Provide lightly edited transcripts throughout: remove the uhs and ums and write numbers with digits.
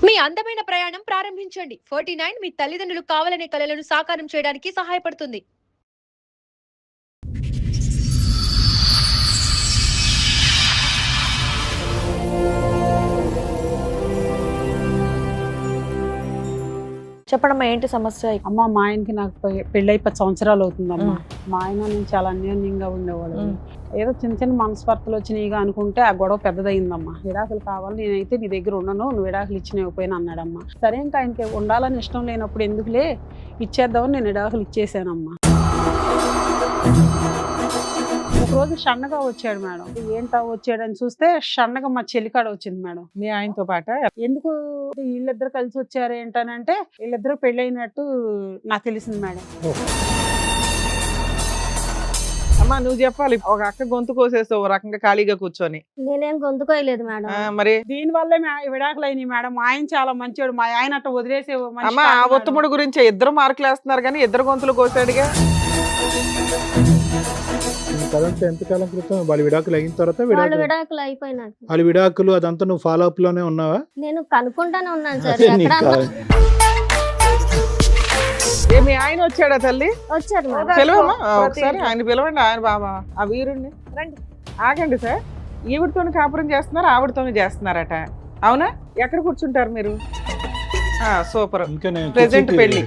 మీ అందమైన ప్రయాణం ప్రారంభించండి. 49 మీ తల్లిదండ్రులు కావాలనే కలలను సాకారం చేయడానికి సహాయపడుతుంది. చెప్పడమ్మా ఏంటి సమస్య? అమ్మ మా ఆయనకి నాకు పెళ్ళై 10 సంవత్సరాలు అవుతుందమ్మా. మా ఆయన నేను చాలా అన్యోన్యంగా ఉండేవాడు. ఏదో చిన్న చిన్న మనస్పర్ధలు వచ్చినాయిగా అనుకుంటే ఆ గొడవ పెద్దదయిందమ్మా. విడాకులు కావాలి, నేనైతే నీ దగ్గర ఉండను, నువ్వు విడాకులు ఇచ్చినకపోయినా అన్నాడమ్మా. సరే ఇంకా ఆయనకి ఉండాలని ఇష్టం లేనప్పుడు ఎందుకులే ఇచ్చేద్దామని నేను విడాకులు ఇచ్చేసానమ్మా. ఒకరోజు షన్నగా వచ్చాడు మేడం. ఏంటా వచ్చాడని చూస్తే షన్నగా మా చెల్లికాడ వచ్చింది మేడం. మీ ఆయనతో పాట ఎందుకు వీళ్ళిద్దరు కలిసి వచ్చారు ఏంటనంటే వీళ్ళిద్దరు పెళ్ళైనట్టు నాకు తెలిసింది మేడం. అమ్మా నువ్వు చెప్పాలి. ఒక అక్క గొంతు కోసేస్తావు ఒక రకంగా ఖాళీగా కూర్చొని. నేనేం గొంతుకోయలేదు మేడం. మరి దీని వల్లే విడాకులు అయినాయి మేడం. మా ఆయన చాలా మంచివాడు. మా ఆయన అట్ట వదిలేసే మనిషి అమ్మా ఆ కాదు మేడం. ఒత్తుముడు గురించి ఇద్దరు మార్కులు వేస్తున్నారు కానీ ఇద్దరు గొంతులు కోసాడుగా. ఎంతకాలం క్రితం వాళ్ళ విడాకులు అయిన తర్వాత వాళ్ళు విడాకులు అయిపోయినట్టు వాళ్ళ విడాకులు అదంతా నువ్వు ఫాలో అప్ లోనే ఉన్నావా? నేను కనుక్కుంటానే ఉన్నాను సార్. అదే నీకు ఎక్కడ కావాలి. మీ ఆయన వచ్చాడా తల్లి? వచ్చారు మేడం. పిలవమ్మా ఒకసారి ఆయన పిలవండి. ఆయన బాబా ఆ వీరుణ్ణి రండి. ఆగండి సార్. ఈవిడతోని కాపురం చేస్తున్నారు, ఆవిడతోని చేస్తున్నారట. అవునా? ఎక్కడ కూర్చుంటారు మీరు? సూపర్. ఇంకా నేను ప్రెసెంట్ కూర్చుంటే పెళ్లి.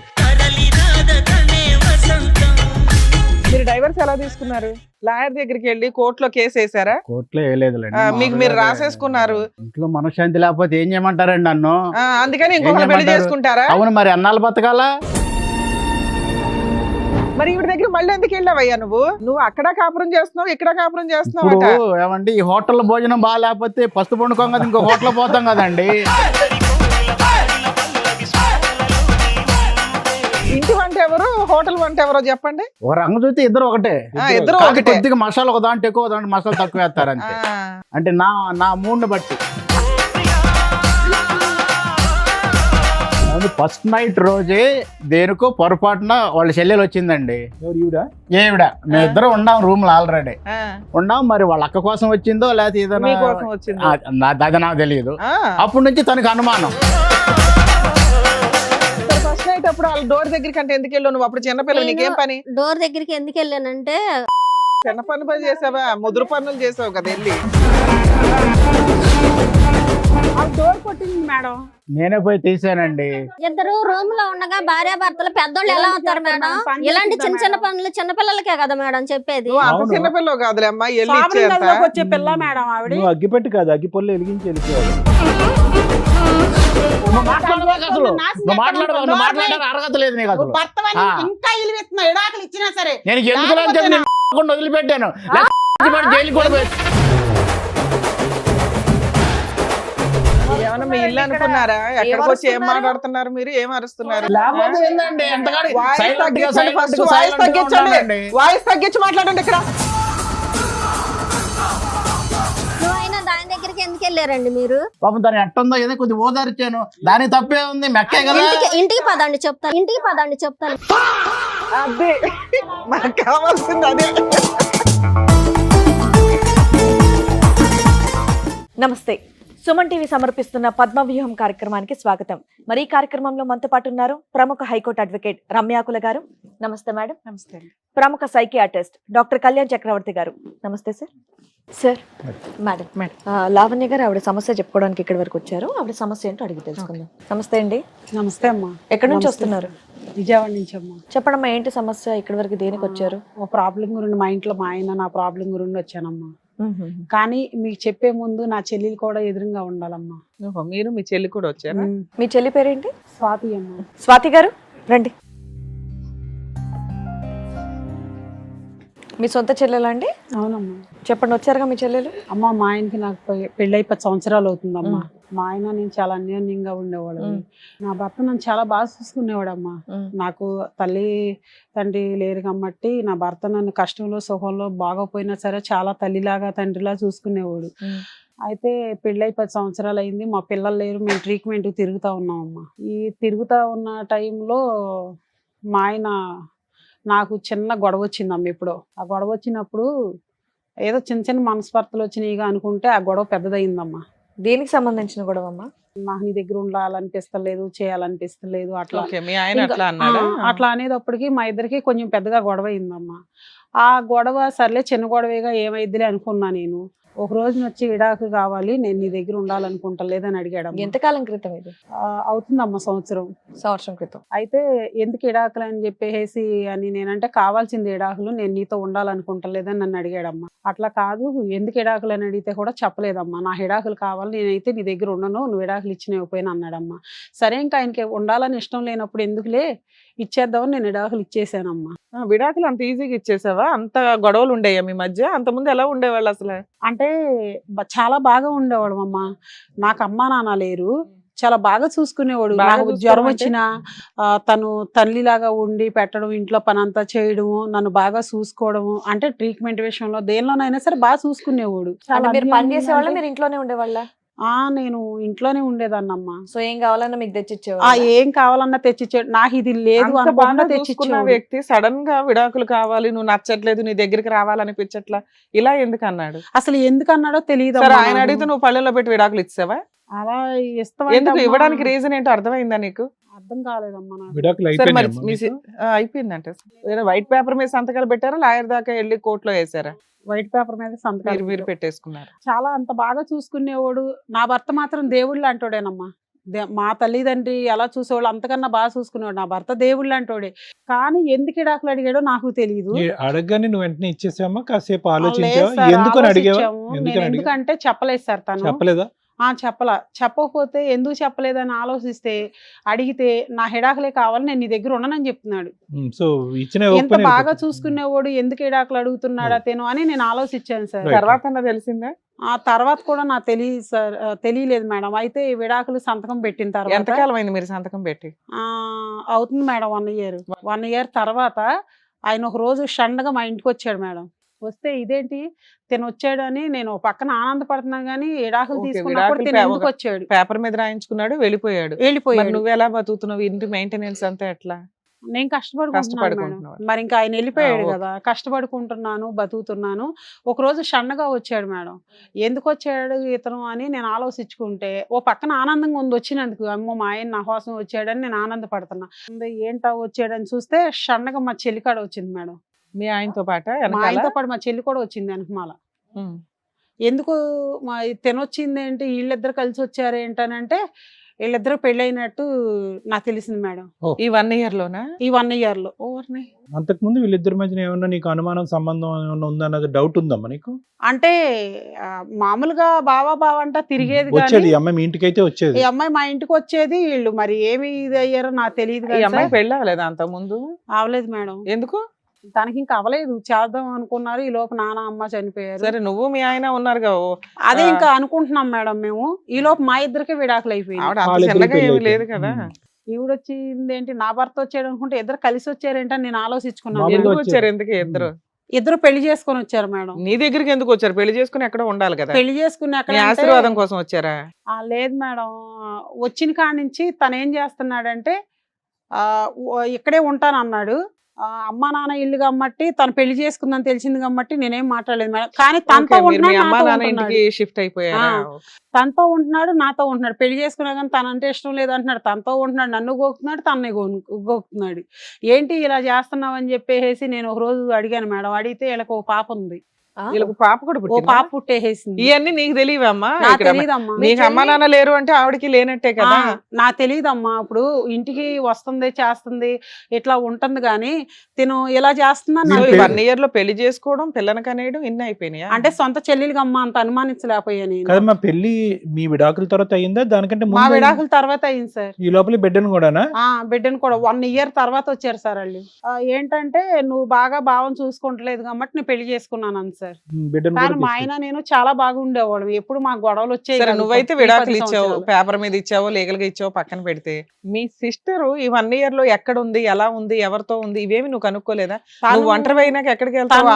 మీరు డైవర్స్ ఎలా తీసుకున్నారు? లాయర్ దగ్గరికి వెళ్ళి కోర్టులో కేసు వేసారా? కోర్టులో వేయలేదులేండి. మీకు మీరు రాసేసుకున్నారు. ఇంట్లో మనశ్శాంతి లేకపోతే ఏం చేయమంటారండి నన్ను? అందుకని ఇంకొకరు పెళ్లి చేయమంటారు? చేసుకుంటారా? అవును మరి అన్నాళ్ళు బతకాలా? మరి ఈవిడ దగ్గర మళ్ళీ ఎందుకు వెళ్ళావయ్యా నువ్వు? నువ్వు అక్కడ కాపురం చేస్తున్నావు, ఇక్కడ కాపురం చేస్తున్నావు ఇప్పుడు అట. ఏమండి ఈ హోటల్ భోజనం బాగా లేకపోతే పస్తు పండుకోం కదా, ఇంకో హోటల్ పోతాం కదండి. ఇంటి వంట ఎవరు, హోటల్ వంట ఎవరో చెప్పండి. ఒక రంగు చూస్తే ఇద్దరు ఒకటే. ఇద్దరు కాకపోతే ఒకటే. కొద్దిగా మసాలా ఒక దాంట్లో ఎక్కువ, దాంట్లో మసాలా తక్కువ వేస్తారు అంతే. అంటే నా నా మూడ్ని బట్టి. ఫస్ట్ నైట్ రోజే దేనికో పొరపాటున వాళ్ళ చెల్లెలు వచ్చిందండి. ఎవరు ఈవిడ? ఏవిడ మేము ఇద్దరు ఉన్నాం రూమ్ లో ఆల్రెడీ ఆ, ఉన్నాం. మరి వాళ్ళ అక్క కోసం వచ్చిందో లేకపోతే ఏదైనా మీకోసం వచ్చింది. అది నాకు తెలియదు. అప్పటి నుంచి తనకు అనుమానం. ఫస్ట్ నైట్ అప్పుడు వాళ్ళ డోర్ దగ్గరికి అంటే ఎందుకు వెళ్ళావు నువ్వు? అప్పుడు చిన్నపిల్లలు, నీకేం పని? డోర్ దగ్గరికి ఎందుకు వెళ్ళానంటే చిన్న పని చేసావా? ముదురు పనులు చేసావు కదా వెళ్ళి. ఆ డోర్ కొట్టింది మేడం. నేనే పోయి తీసానండి. ఇద్దరు రూమ్ లో ఉండగా భార్య భర్తలు పెద్దోళ్ళు ఎలా అవుతారు మేడం? ఇలాంటి చిన్న చిన్న పనులు చిన్న పిల్లలకే కదా మేడం చెప్పేది. నువ్వు అంత అవును. చిన్నపిల్లవు కాదులే అమ్మా. వెళ్ళి స్వామి ఇచ్చేంత. గదిలోకి వచ్చే పిల్ల మేడం ఆవిడ. నువ్వు అగ్గిపెట్టి కాదు, అగ్గిపొల్లు వెలిగించి వెళ్ళిపోవాలి. నువ్వు మాట్లాడబాకు అసలు. నువ్వు మాట్లాడారు అర్హత లేదు నీకు అసలు. ఇంకా ఇల్లు విడాకులు ఇచ్చినా సరే నేను ఎందుకు అని చెప్పి నేను వదిలిపెట్టాను. జైలు కూడా ఏమన్నా మీ ఇల్లు అనుకున్నారా? ఎక్కడికి వచ్చి ఏం మాట్లాడుతున్నారు మీరు? ఏం అరుస్తున్నారు? లేకపోతే ఏందండి ఎంతగాడి వాయిస్ silent గా తగ్గించండి silent ఫస్ట్. గా వాయిస్ silent గా తగ్గించండి. ఉండాలండి. వాయిస్ తగ్గించి మాట్లాడండి ఇక్కడ. నువ్వు అయినా దాని దగ్గరికి ఎందుకు వెళ్ళారండి మీరు? పాపం తను ఎట్టుందో ఏదో కొద్దిగా ఓదార్చాను. దానికి తప్పే ఉంది, మెక్కే కదా. ఇంటికి పదండి చెప్తాను. ఇంటికి పదండి చెప్తాను. అదే నాకు కావాల్సింది అదే. నమస్తే. సుమన్ టీవీ సమర్పిస్తున్న పద్మవ్యూహం కార్యక్రమానికి స్వాగతం. మరి ఈ కార్యక్రమంలో మనతో పాటు ఉన్నారు ప్రముఖ హైకోర్టు అడ్వకేట్ రమ్యాకుల గారు. నమస్తే మేడం. నమస్తే. ప్రముఖ సైకియాట్రిస్ట్ డాక్టర్ కళ్యాణ్ చక్రవర్తి గారు. నమస్తే సార్. సార్ మేడం లావణ్య గారు ఆవిడ సమస్య చెప్పుకోవడానికి ఇక్కడి వరకు వచ్చారు. ఆవిడ సమస్య ఏంటో అడిగి తెలుసుకుందాం. నమస్తే అండి. నమస్తే అమ్మా. ఎక్కడి నుంచి నమస్తే. వస్తున్నారు? విజయవాడ నుంచి అమ్మా. చెప్పడమ్మా ఏంటి సమస్య? ఇక్కడి వరకు దేనికి వచ్చారు? ఓ ప్రాబ్లం గురించి మా ఇంట్లో మా ఆయన నా ప్రాబ్లం గురించి వచ్చానమ్మా. కానీ మీకు చెప్పే ముందు నా చెల్లెలు కూడా ఎదురుగా ఉండాలమ్మా. ఓహో, మీరు మీ చెల్లి కూడా వచ్చారా? మీ చెల్లి పేరేంటి? స్వాతి అమ్మా. స్వాతి గారు రండి. మీ సొంత చెల్లెలా అండి? అవునమ్మా. చెప్పండి, వచ్చారుగా మీ చెల్లెలు. అమ్మ మా ఆయనకి నాకు పెళ్ళై 10 సంవత్సరాలు అవుతుందమ్మా. మా ఆయన నేను చాలా అన్యోన్యంగా ఉండేవాడు. నా భర్త నన్ను చాలా బాగా చూసుకునేవాడమ్మా. నాకు తల్లి తండ్రి లేరు కాబట్టి నా భర్త నన్ను కష్టంలో సుఖంలో బాగోపోయినా సరే చాలా తల్లిలాగా తండ్రిలా చూసుకునేవాడు. అయితే పెళ్ళై 10 సంవత్సరాలు అయింది. మా పిల్లలు లేరు. మేము ట్రీట్మెంట్ తిరుగుతూ ఉన్నామమ్మా. ఈ తిరుగుతూ ఉన్న టైంలో మా ఆయన నాకు చిన్న గొడవ వచ్చిందమ్మ. ఇప్పుడు ఆ గొడవ వచ్చినప్పుడు ఏదో చిన్న చిన్న మనస్పర్ధలు వచ్చినాయిగా అనుకుంటే ఆ గొడవ పెద్దదయిందమ్మా. దేనికి సంబంధించిన గొడవ అమ్మా? నాకు నీ దగ్గర ఉండాలనిపిస్తలేదు, చేయాలనిపిస్తలేదు అట్లా. ఓకే, మీ ఆయన ఇంకా, అట్లా అన్నాడా? అట్లా అనేటప్పటికి మా ఇద్దరికి కొంచెం పెద్దగా గొడవ అయిందమ్మా. ఆ గొడవ సర్లే చిన్న గొడవేగా ఏమైద్దిలే అనుకున్నా నేను. ఒక రోజున వచ్చి విడాకు కావాలి, నేను నీ దగ్గర ఉండాలనుకుంటలేదని అడిగాడు. ఎంతకాలం క్రితం ఇది? అవుతుందమ్మా సంవత్సరం క్రితం. అయితే ఎందుకు విడాకులు అని చెప్పేసి అని నేనంటే కావాల్సింది విడాకులు, నేను నీతో ఉండాలనుకుంటలేదని నన్ను అడిగాడమ్మా. అట్లా కాదు, ఎందుకు విడాకులు అని అడిగితే కూడా చెప్పలేదమ్మా. నా విడాకులు కావాలి, నేనైతే నీ దగ్గర ఉండను, నువ్వు విడాకులు ఇచ్చినకపోయినా అన్నాడమ్మా. సరే ఇంకా ఆయనకి ఉండాలని ఇష్టం లేనప్పుడు ఎందుకులే ఇచ్చేద్దామని నేను విడాకులు ఇచ్చేసానమ్మా. విడాకులు అంత ఈజీగా ఇచ్చేసావా? అంత గొడవలు ఉండేయా మీ మధ్య? అంత ముందు ఎలా ఉండేవాళ్ళు అసలు? అంటే చాలా బాగా ఉండేవాడు అమ్మా. నాకు అమ్మా నాన్న లేరు, చాలా బాగా చూసుకునేవాడు. బాగా నాకు జ్వరం చూసుకోవడం అంటే? వచ్చినా తను తల్లిలాగా ఉండి పెట్టడం, ఇంట్లో పని అంతా చేయడము, నన్ను బాగా చూసుకోవడము, అంటే ట్రీట్మెంట్ విషయంలో దేనిలోనైనా సరే బాగా చూసుకునేవాడు. అంటే మీరు పని చేసేవాళ్ళ, మీరు ఇంట్లోనే ఉండేవాళ్ళ? నేను ఇంట్లోనే ఉండేదాన్నమ్మా. సో ఏం కావాలన్నా మీకు తెచ్చిచ్చేవాళ్ళ? ఏం కావాలన్నా తెచ్చిచ్చాడు. నాకు ఇది లేదు అంత అనుకున్నా బాగా చూసుకున్న తెచ్చిచ్చేవాడు. వ్యక్తి సడన్ గా విడాకులు కావాలి, నువ్వు నచ్చట్లేదు, నీ దగ్గరికి రావాలనిపించట్లా, ఇలా ఎందుకు అన్నాడు? అసలు ఎందుకు అన్నాడో తెలియదు. సరే, ఆయన అడిగితే నువ్వు పళ్ళెంలో పెట్టి విడాకులు ఇచ్చావా? అలా ఎందుకు ఇస్తాం ఇవ్వడానికి రీజన్ ఏంటో అర్థమైందా నీకు? అర్థం కాలేదమ్మా నాకు. విడాకులు సరే మరి అయిపోయినాయమ్మా మీకు? అయిపోయిందంటే వైట్ పేపర్ మీద సంతకాలు పెట్టారా, లాయర్ దాకా వెళ్ళి కోర్టులో వేసారా? వైట్ పేపర్ మీద సంతకాలు మీరు పెట్టేసుకున్నారు. చాలా అంత బాగా చూసుకునేవాడు. నా భర్త మాత్రం దేవుళ్ళు అంటోడేనమ్మా. మా తల్లిదండ్రి ఎలా చూసేవాళ్ళు అంతకన్నా బాగా చూసుకునేవాడు. నా భర్త దేవుళ్ళు అంటోడే. కానీ ఎందుకు ఇడాకులు అడిగాడో నాకు తెలియదు. అడగగానే నువ్వు వెంటనే ఇచ్చేసామా? కాసేపు ఆలోచించావా? ఎందుకని అడిగావా? ఎందుకంటే చెప్పలేదు సార్ తను. చెప్పలేదా? చెప్పకపోతే ఎందుకు చెప్పలేదని ఆలోచిస్తే అడిగితే నా హెడాకులే కావాలి, నేను నీ దగ్గర ఉండనని చెప్తున్నాడు. సో ఇచ్చిన ఎంత బాగా చూసుకునేవాడు, ఎందుకు హెడాకులు అడుగుతున్నాడు అతను అని నేను ఆలోచించాను సార్. తర్వాత తెలిసిందా? ఆ తర్వాత కూడా నాకు తెలియదు సార్, తెలియలేదు మేడం. అయితే ఈ విడాకులు సంతకం పెట్టిన తర్వాత ఎంతకాలం అయింది మీరు సంతకం పెట్టి? అవుతుంది మేడం 1 ఇయర్ తర్వాత ఆయన ఒక రోజు షండగా మా ఇంటికి వచ్చాడు మేడం. వస్తే ఇదేంటి తిను వచ్చాడని నేను పక్కన ఆనందపడుతున్నా గానీ విడాకులు తీసుకున్నప్పుడు తిను ఎందుకు వచ్చాడు? పేపర్ మీద రాయించుకున్నాడు, వెళ్ళిపోయాడు. నువ్వు ఎలా బతుకుతున్నావు? ఇంటి మెయింటెనెన్స్ అంతా ఎట్లా? నేను కష్టపడుకుంటున్నాను. మరి ఇంకా ఆయన వెళ్ళిపోయాడు కదా, కష్టపడుకుంటున్నాను, బతుకుతున్నాను. ఒక రోజు షండగా వచ్చాడు మేడం. ఎందుకు వచ్చాడు ఇతను అని నేను ఆలోచించుకుంటే ఓ పక్కన ఆనందంగా ఉంది వచ్చినందుకు. అమ్మో మా ఆయన నా కోసం వచ్చాడని నేను ఆనందపడుతున్నా. ఏంటో వచ్చాడని చూస్తే షండగా మా చెల్లికాడ వచ్చింది మేడం. మీ ఆయనతో పాటు మా ఆయనతో పాటు మా చెల్లి కూడా వచ్చింది వెనకమాల. ఎందుకు మా తినొచ్చింది ఏంటి, వీళ్ళిద్దరు కలిసి వచ్చారు ఏంటనంటే వీళ్ళిద్దరు పెళ్ళైనట్టు నాకు తెలిసింది మేడం. ఈ 1 ఇయర్ లోనా? ఈ 1 ఇయర్ లో. అంతకుముందు వీళ్ళిద్దరి మధ్య ఏమన్నా నీకు అనుమానం, సంబంధం ఏమన్నా ఉందన్నది డౌట్ ఉందమ్మా నీకు? అంటే మామూలుగా బావా అంట తిరిగేది. వచ్చేది ఈ అమ్మాయి మీ ఇంటికి అయితే వచ్చేది? ఈ అమ్మాయి మా ఇంటికి వచ్చేది. వీళ్ళు మరి ఏమి ఇది అయ్యారో నాకు తెలియదు. ఈ అమ్మాయి పెళ్ళి అవ్వలేదు అంత ముందు? అవలేదు మేడం. ఎందుకు? తనకి ఇంకా అవలేదు, చేద్దాం అనుకున్నారు. ఈ లోపు నాన్న అమ్మ చనిపోయారు. సరే, నువ్వు మీ ఆయన ఉన్నారు కదా, అదే ఇంకా అనుకుంటున్నాం మేడం మేము. ఈ లోపు మా ఇద్దరికి విడాకులు అయిపోయింది. లేదు కదా. ఈవిడొచ్చింది ఏంటి, నా భర్త వచ్చాడు అనుకుంటే ఇద్దరు కలిసి వచ్చారేంటని నేను ఆలోచించుకున్నాను. ఎందుకు వచ్చారు? ఎందుకు ఇద్దరు పెళ్లి చేసుకుని వచ్చారు మేడం. నీ దగ్గరికి ఎందుకు వచ్చారు? పెళ్లి చేసుకుని ఎక్కడ ఉండాలి కదా. పెళ్లి చేసుకుని అక్కడ ఆశీర్వాదం కోసం వచ్చారా? లేదు మేడం. వచ్చిన కాడి నుంచి తను ఏం చేస్తున్నాడంటే ఇక్కడే ఉంటాను అన్నాడు. అమ్మ నాన్న ఇల్లు కమ్మట్టి తను పెళ్లి చేసుకుందని తెలిసింది కాబట్టి నేనేం మాట్లాడలేదు మేడం. కానీ తనతో షిఫ్ట్ అయిపోయారు. తనతో ఉంటున్నాడు, నాతో ఉంటున్నాడు. పెళ్లి చేసుకున్నా కానీ తనంటే ఇష్టం లేదంటున్నాడు. తనతో ఉంటున్నాడు, నన్ను గోకుతున్నాడు, తనని గోకుతున్నాడు. ఏంటి ఇలా చేస్తున్నావు అని చెప్పేసి నేను ఒక రోజు అడిగాను మేడం. అడిగితే వీళ్ళకి ఒక పాప ఉంది. వీళ్ళకి పాప కూడా పాప పుట్టేసింది. ఇవన్నీ నీకు తెలియవమ్మా? తెలియదమ్మా. నీకు అమ్మా నాన్న లేరు అంటే ఆవిడకి లేనట్టే కదా. నాకు తెలియదమ్మా. ఇప్పుడు ఇంటికి వస్తుంది, చేస్తుంది, ఇట్లా ఉంటుంది. కానీ తిను ఇలా చేస్తున్నాను. 1 ఇయర్ లో పెళ్లి చేసుకోవడం, పిల్లని కనేయడం ఇన్ని అయిపోయినాయి. అంటే సొంత చెల్లెలికి అమ్మ అంత అనుమానించలేకపోయాను. కదమ్మా, పెళ్లి మీ విడాకుల తర్వాత అయిందా? దానికంటే మా విడాకుల తర్వాత అయింది సార్. ఈ లోపల బిడ్డను కూడానా? బిడ్డను కూడా 1 ఇయర్ తర్వాత వచ్చారు సార్ వాళ్ళు. ఏంటంటే నువ్వు బాగా భావం చూసుకుంటలేదు కాబట్టి నేను పెళ్లి చేసుకున్నాను అని సార్. కానీ మా ఆయన నేను చాలా బాగా ఉండేవాడు. ఎప్పుడు మా గొడవలు వచ్చాయి. నువ్వైతే విడాకులు ఇచ్చావు, పేపర్ మీద ఇచ్చావో, లీగల్ గా ఇచ్చావో పక్కన పెడితే, మీ సిస్టర్ ఈ 1 ఇయర్ లో ఎక్కడ ఉంది, ఎలా ఉంది, ఎవరితో ఉంది, ఇవేమి నువ్వు కనుక్కోలేదా? నువ్వు ఒంటరి అయినాక ఎక్కడికి వెళ్తావు?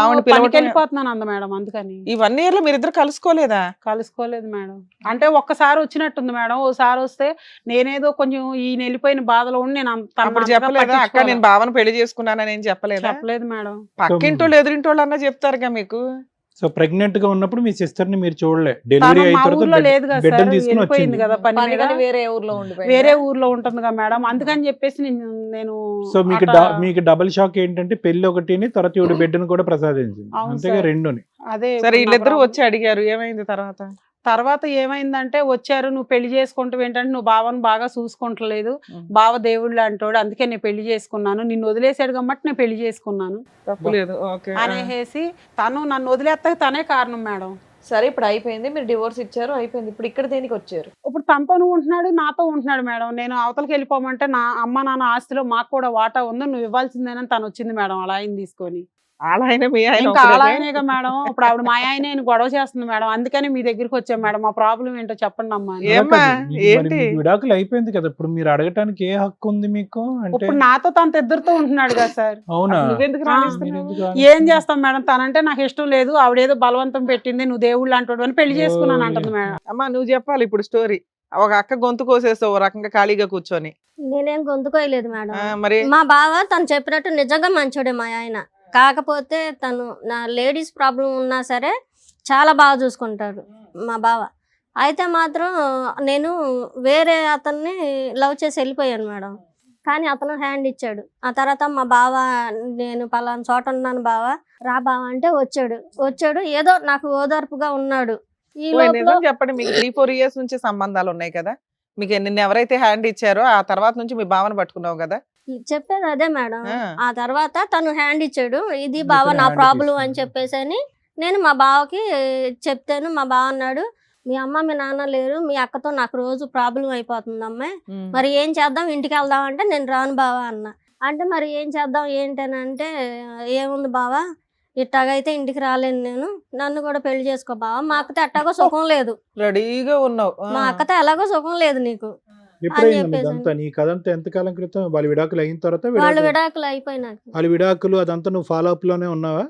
వెళ్ళిపోతున్నాను అంద మేడం. అందుకని ఈ 1 ఇయర్ లో మీరిద్దరు కలుసుకోలేదా? కలుసుకోలేదు మేడం. అంటే ఒక్కసారి వచ్చినట్టుంది మేడం. ఓసారి వస్తే నేనేదో కొంచెం ఈయన వెళ్ళిపోయిన బాధలో ఉండి నేను చెప్పలేదా? అక్క నేను భావన పెళ్లి చేసుకున్నానని ఏం చెప్పలేదు? చెప్పలేదు మేడం. పక్కింటోళ్ళు ఎదురింటోళ్ళు అన్నా చెప్తారుగా మీకు. సో ప్రెగ్నెంట్ గా ఉన్నప్పుడు మీ సిస్టర్ ని మీరు చూడలే, డెలివరీ తను అయిన మా ఊర్లో తర్వాత లేదు కదా బిడ్డను సార్, తీసుకుని వెళ్ళిపోయింది వచ్చింది. కదా పని మీద. పనికని వేరే ఊర్లో ఉండిపోయింది. వేరే ఊర్లో ఉంటుంది కదా మేడం, అందుకని చెప్పేసి నేను సో మీకు అట్లా- మీకు డబుల్ షాక్ ఏంటంటే పెళ్లి ఒకటిని తర్వాత ఈవిడ బిడ్డను కూడా ప్రసాదించింది, అవును అంతేగా సార్. రెండుని. అదే సరే ఇప్పుడు నా వీళ్ళిద్దరూ ప్రాబ్లం. వచ్చి అడిగారు, ఏమైంది తర్వాత? తర్వాత ఏమైందంటే వచ్చారు, నువ్వు పెళ్లి చేసుకుంటావు ఏంటంటే నువ్వు బావను బాగా చూసుకుంటలేదు, బావ దేవుళ్ళు అంటాడు, అందుకే నేను పెళ్లి చేసుకున్నాను, నిన్ను వదిలేసాడు కాబట్టి నేను పెళ్లి చేసుకున్నాను తప్పులేదు, ఓకే. అనేసి తను నన్ను వదిలేస్తాక తనే కారణం మేడం. సరే ఇప్పుడు అయిపోయింది, మీరు డివోర్స్ ఇచ్చారు, అయిపోయింది. ఇప్పుడు ఇక్కడ దేనికి వచ్చారు? ఇప్పుడు తనతో ఉంటున్నాడు, నాతో ఉంటున్నాడు మేడం. నేను అవతలకి వెళ్ళిపోమంటే నా అమ్మ నాన్న ఆస్తిలో మాకు కూడా వాటా ఉంది, నువ్వు ఇవ్వాల్సిందేనని తను వచ్చింది మేడం అలా ఆయన తీసుకొని. వాళ్ళ ఆయన మీ ఆయన ఇంకా ఒకరేనా? అలా ఆయనేగా మేడం, ఇప్పుడు ఆవిడ మా ఆయనే గొడవ చేస్తుంది మేడం, అందుకని మీ దగ్గరికి వచ్చాం మేడం, మా ప్రాబ్లం ఏంటో చెప్పండి అమ్మా అని. ఏమ్మా, మరి ఏంటి? మీకు విడాకులు అయిపోయింది కదా, ఇప్పుడు మీరు అడగటానికి ఏ హక్కు ఉంది మీకు అంటే? ఇప్పుడు నాతో తనతో ఇద్దరితో ఉంటున్నాడు కదా సార్. అవునా, నువ్వెందుకు ఆ, మీరు రాణిస్తున్నావు? ఎందుకు ఏం రానిస్తున్నారు? చేస్తాం మేడం, తనంటే నాకు ఇష్టం లేదు, ఆవిడేదో బలవంతం పెట్టింది, నువ్వు దేవుళ్ళు అంటాడు అని పెళ్లి చేసుకున్నాను అంటుంది మేడం. అమ్మా నువ్వు చెప్పాలి ఇప్పుడు స్టోరీ. ఒక అక్క గొంతు కోసేస్తావు ఓ రకంగా ఖాళీగా కూర్చొని. నేనేం గొంతుకోయలేదు మేడం. మరి మా బావ తను చెప్పినట్టు నిజంగా మంచోడే మా ఆయన. కాకపోతే తను నా లేడీస్ ప్రాబ్లం ఉన్నా సరే చాలా బాగా చూసుకుంటాడు మా బావ. అయితే మాత్రం నేను వేరే అతన్ని లవ్ చేసి వెళ్ళిపోయాను మేడం, కానీ అతను హ్యాండ్ ఇచ్చాడు. ఆ తర్వాత మా బావ, నేను పలానా చోట ఉన్నాను బావ, రా బావ అంటే వచ్చాడు ఏదో నాకు ఓదార్పుగా ఉన్నాడు. ఈ ఓ, లోపల నిజం చెప్పండి, మీకు 3-4 years నుంచి సంబంధాలు ఉన్నాయి కదా, మీకు నిన్న ఎవరైతే హ్యాండ్ ఇచ్చారో ఆ తర్వాత నుంచి మీ భావన పట్టుకున్నావు కదా. చెప్పేది అదే మేడం. ఆ. ఆ తర్వాత తను హ్యాండ్ ఇచ్చాడు, ఇది బావ ఇతను నా hand ప్రాబ్లం తీసుకున్నాడు. అని చెప్పేసి అని నేను మా బావకి చెప్తాను. మా బావ అన్నాడు, మీ అమ్మ మీ నాన్న లేరు, మీ అక్కతో నాకు రోజు ప్రాబ్లం అయిపోతుంది అమ్మాయి, ఉమ్. మరి ఏం చేద్దాం, ఇంటికి వెళ్దాం అంటే నేను రాను బావా అన్న. అంటే మరి ఏం చేద్దాం ఏంటని అంటే, ఏముంది బావా ఇట్టాగైతే ఇంటికి రాలేను నేను, నన్ను కూడా పెళ్లి చేసుకో బావా, మా అక్కతో ఎట్టాగో సుఖం లేదు, రెడీగా ఉన్నావు. ఆ. మా అక్కతో ఎలాగో సుఖం లేదు నీకు. ఎప్పుడైంది చెప్పేసి ఇదంతా? నీ కథంతా ఎంతకాలం క్రితం? వాళ్ళ విడాకులు అయిన తర్వాత వాళ్ళు విడాకులు అయిపోయినాక వాళ్ళ విడాకులు అదంతా నువ్వు ఫాలో అప్ లోనే ఉన్నావా?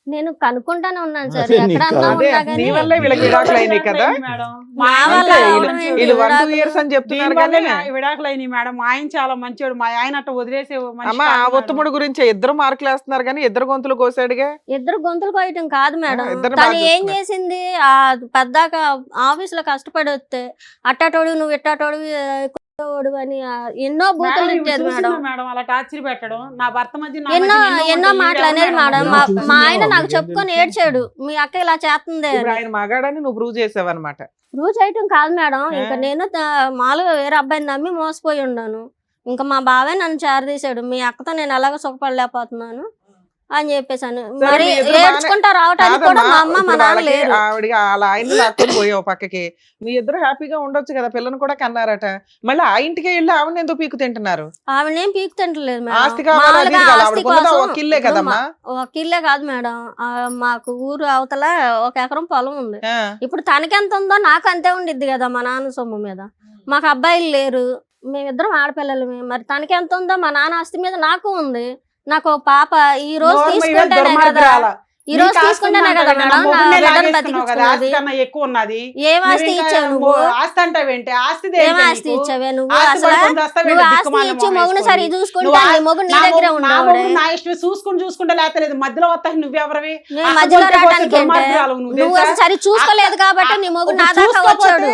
నేను కనుక్కుంటానే ఉన్నాను సార్, అదే నీకు ఎక్కడన్నా అదే, ఉన్నా నీ కానీ వల్లే వీళ్ళకి విడాకులు అయినాయి కదా. మేడం మా అంతే, వల్ల వీళ్ళు- అవడం ఏంటి, వీళ్ళు 1-2 విడాకులు? years అని చెప్తున్నారు దీనివల్లే కానీ విడాకులు అయినాయి మేడం. మా ఆయన చాలా మంచివాడు, మా ఆయన అట్ట వదిలేసే మనిషి అమ్మ ఆ కాదు మేడం. ఉత్తముడు గురించి ఇద్దరు మార్కులు వేస్తున్నారు కానీ ఇద్దరు గొంతులు కోసాడుగా. ఇద్దరు గొంతులు కోయటం కాదు మేడం, ఇద్దరు తను బాగా ఏం చూసుకున్నారు. చేసింది, ఆ పెద్దాక ఆఫీస్ లో కష్టపడి వస్తే అట్టాటోడు నువ్వు ఇట్టాటోడు అని ఎన్నో బూతులు మేడం, ఇచ్చేది ఇవి మేడం, చూసిందా మేడం అలా టార్చర్ పెట్టడం? నా భర్త మధ్య నా ఎన్నో మధ్య ఎన్నో ఉంటాయి. మాటలు ఈవిడ అనేది ఎవరు మేడం. మేడం? మా చూసిందా? ఆయన నాకు మీకేం చెప్పుకొని తెలుసు? ఏడ్చాడు, మీ అక్క ఇలా చేస్తుంది ఇప్పుడు ఆయన మగాడని నువ్వు ప్రూవ్ చేసావన్నమాట. ప్రూవ్ చేయటం కాదు మేడం, ఇంకా నేను మామూలుగా వేరే అబ్బాయిని నమ్మి మోసపోయి ఉన్నాను. ఇంకా మా బావే నన్ను చేరదీశాడు, మీ అక్కతో నేను ఎలాగో సుఖపడలేకపోతున్నాను అని చెప్పేసాను. సరే, మరి మీ ఇద్దరు ఏడ్చుకుంటా రావటానికి కూడా కాదమ్మా, మా అమ్మ మా ఇప్పుడు నాన్న వాళ్ళకి లేరు. ఆవిడ వాళ్ళ ఆయన్ని లాక్కొని పోయావు పక్కకి, మీ ఇద్దరు హ్యాపీగా ఉండొచ్చు కదా, పిల్లని కూడా కన్నారట. మళ్ళీ ఆ ఇంటికే వెళ్ళి ఆవిడ ఎందుకు పీకు తింటున్నారు? ఆవిడనేం పీకు తింటలేదు ఆస్తి మేడం, కావాలి, అది మామూలుగా కావాలి, ఆస్తి ఆవిడకు ఉన్నది కోసం ఒక ఇల్లే ఇప్పుడు కదమ్మా. ఒక ఇల్లే కాదు మేడం, మాకు ఊరు అవతల 1 ఎకరం పొలం ఉంది. ఆ, ఇప్పుడు తనకెంత ఉందో నాకు అంతే ఉండిద్ది కదా మా నాన్న సొమ్ము మీద. మాకు అబ్బాయిలు లేరు, మేమిద్దరం ఆడపిల్లలమే, మరి తనకెంత ఉందో మా నాన్న ఆస్తి మీద నాకు ఉంది. నాకు ఓ పాప ఈ రోజు నోరు మూయవే, తీసుకుంటేనే కదా, దుర్మార్గురాల. ఈ రోజు నీకు ఆస్తి తీసుకుంటేనే ఉందంటావు కదా కదా, మేడం నా మొగుడినే బిడ్డను లాగేసుకున్నావు కదా, ఆస్తి బతికించుకున్నది. కన్నా ఎక్కువ ఉన్నది. ఏం ఆస్తి నువ్వు ఇంకా ఇచ్చావు నువ్వు, ఆస్తి అంటావేంటి? ఆస్తి ఏం ఆస్తి ఇచ్చావే నువ్వు, ఆస్తి అసలు పడుకొని చేస్తావేంటి? నువ్వు ఆస్తి దిక్కుమాలిన ఇచ్చి మొహం మొగుడు సరి వేసుకొని. చూసుకుంటే నువ్వు నీ మొగుడు నీ దగ్గరే ఉండేవాడే. నా ఇష్టం చూసుకుంటే లేతలేదు, మధ్యలో వస్తాయి నువ్వెవరివి? నేను అక్క మధ్యలో గొంతు కోసే రావడానికి ఏంటే? దుర్మార్గురాలు నువ్వు నువ్వు తెలుసా? అసలు సరి చూసుకోలేదు కాబట్టి నీ మొగుడు నా దాకా వచ్చాడు.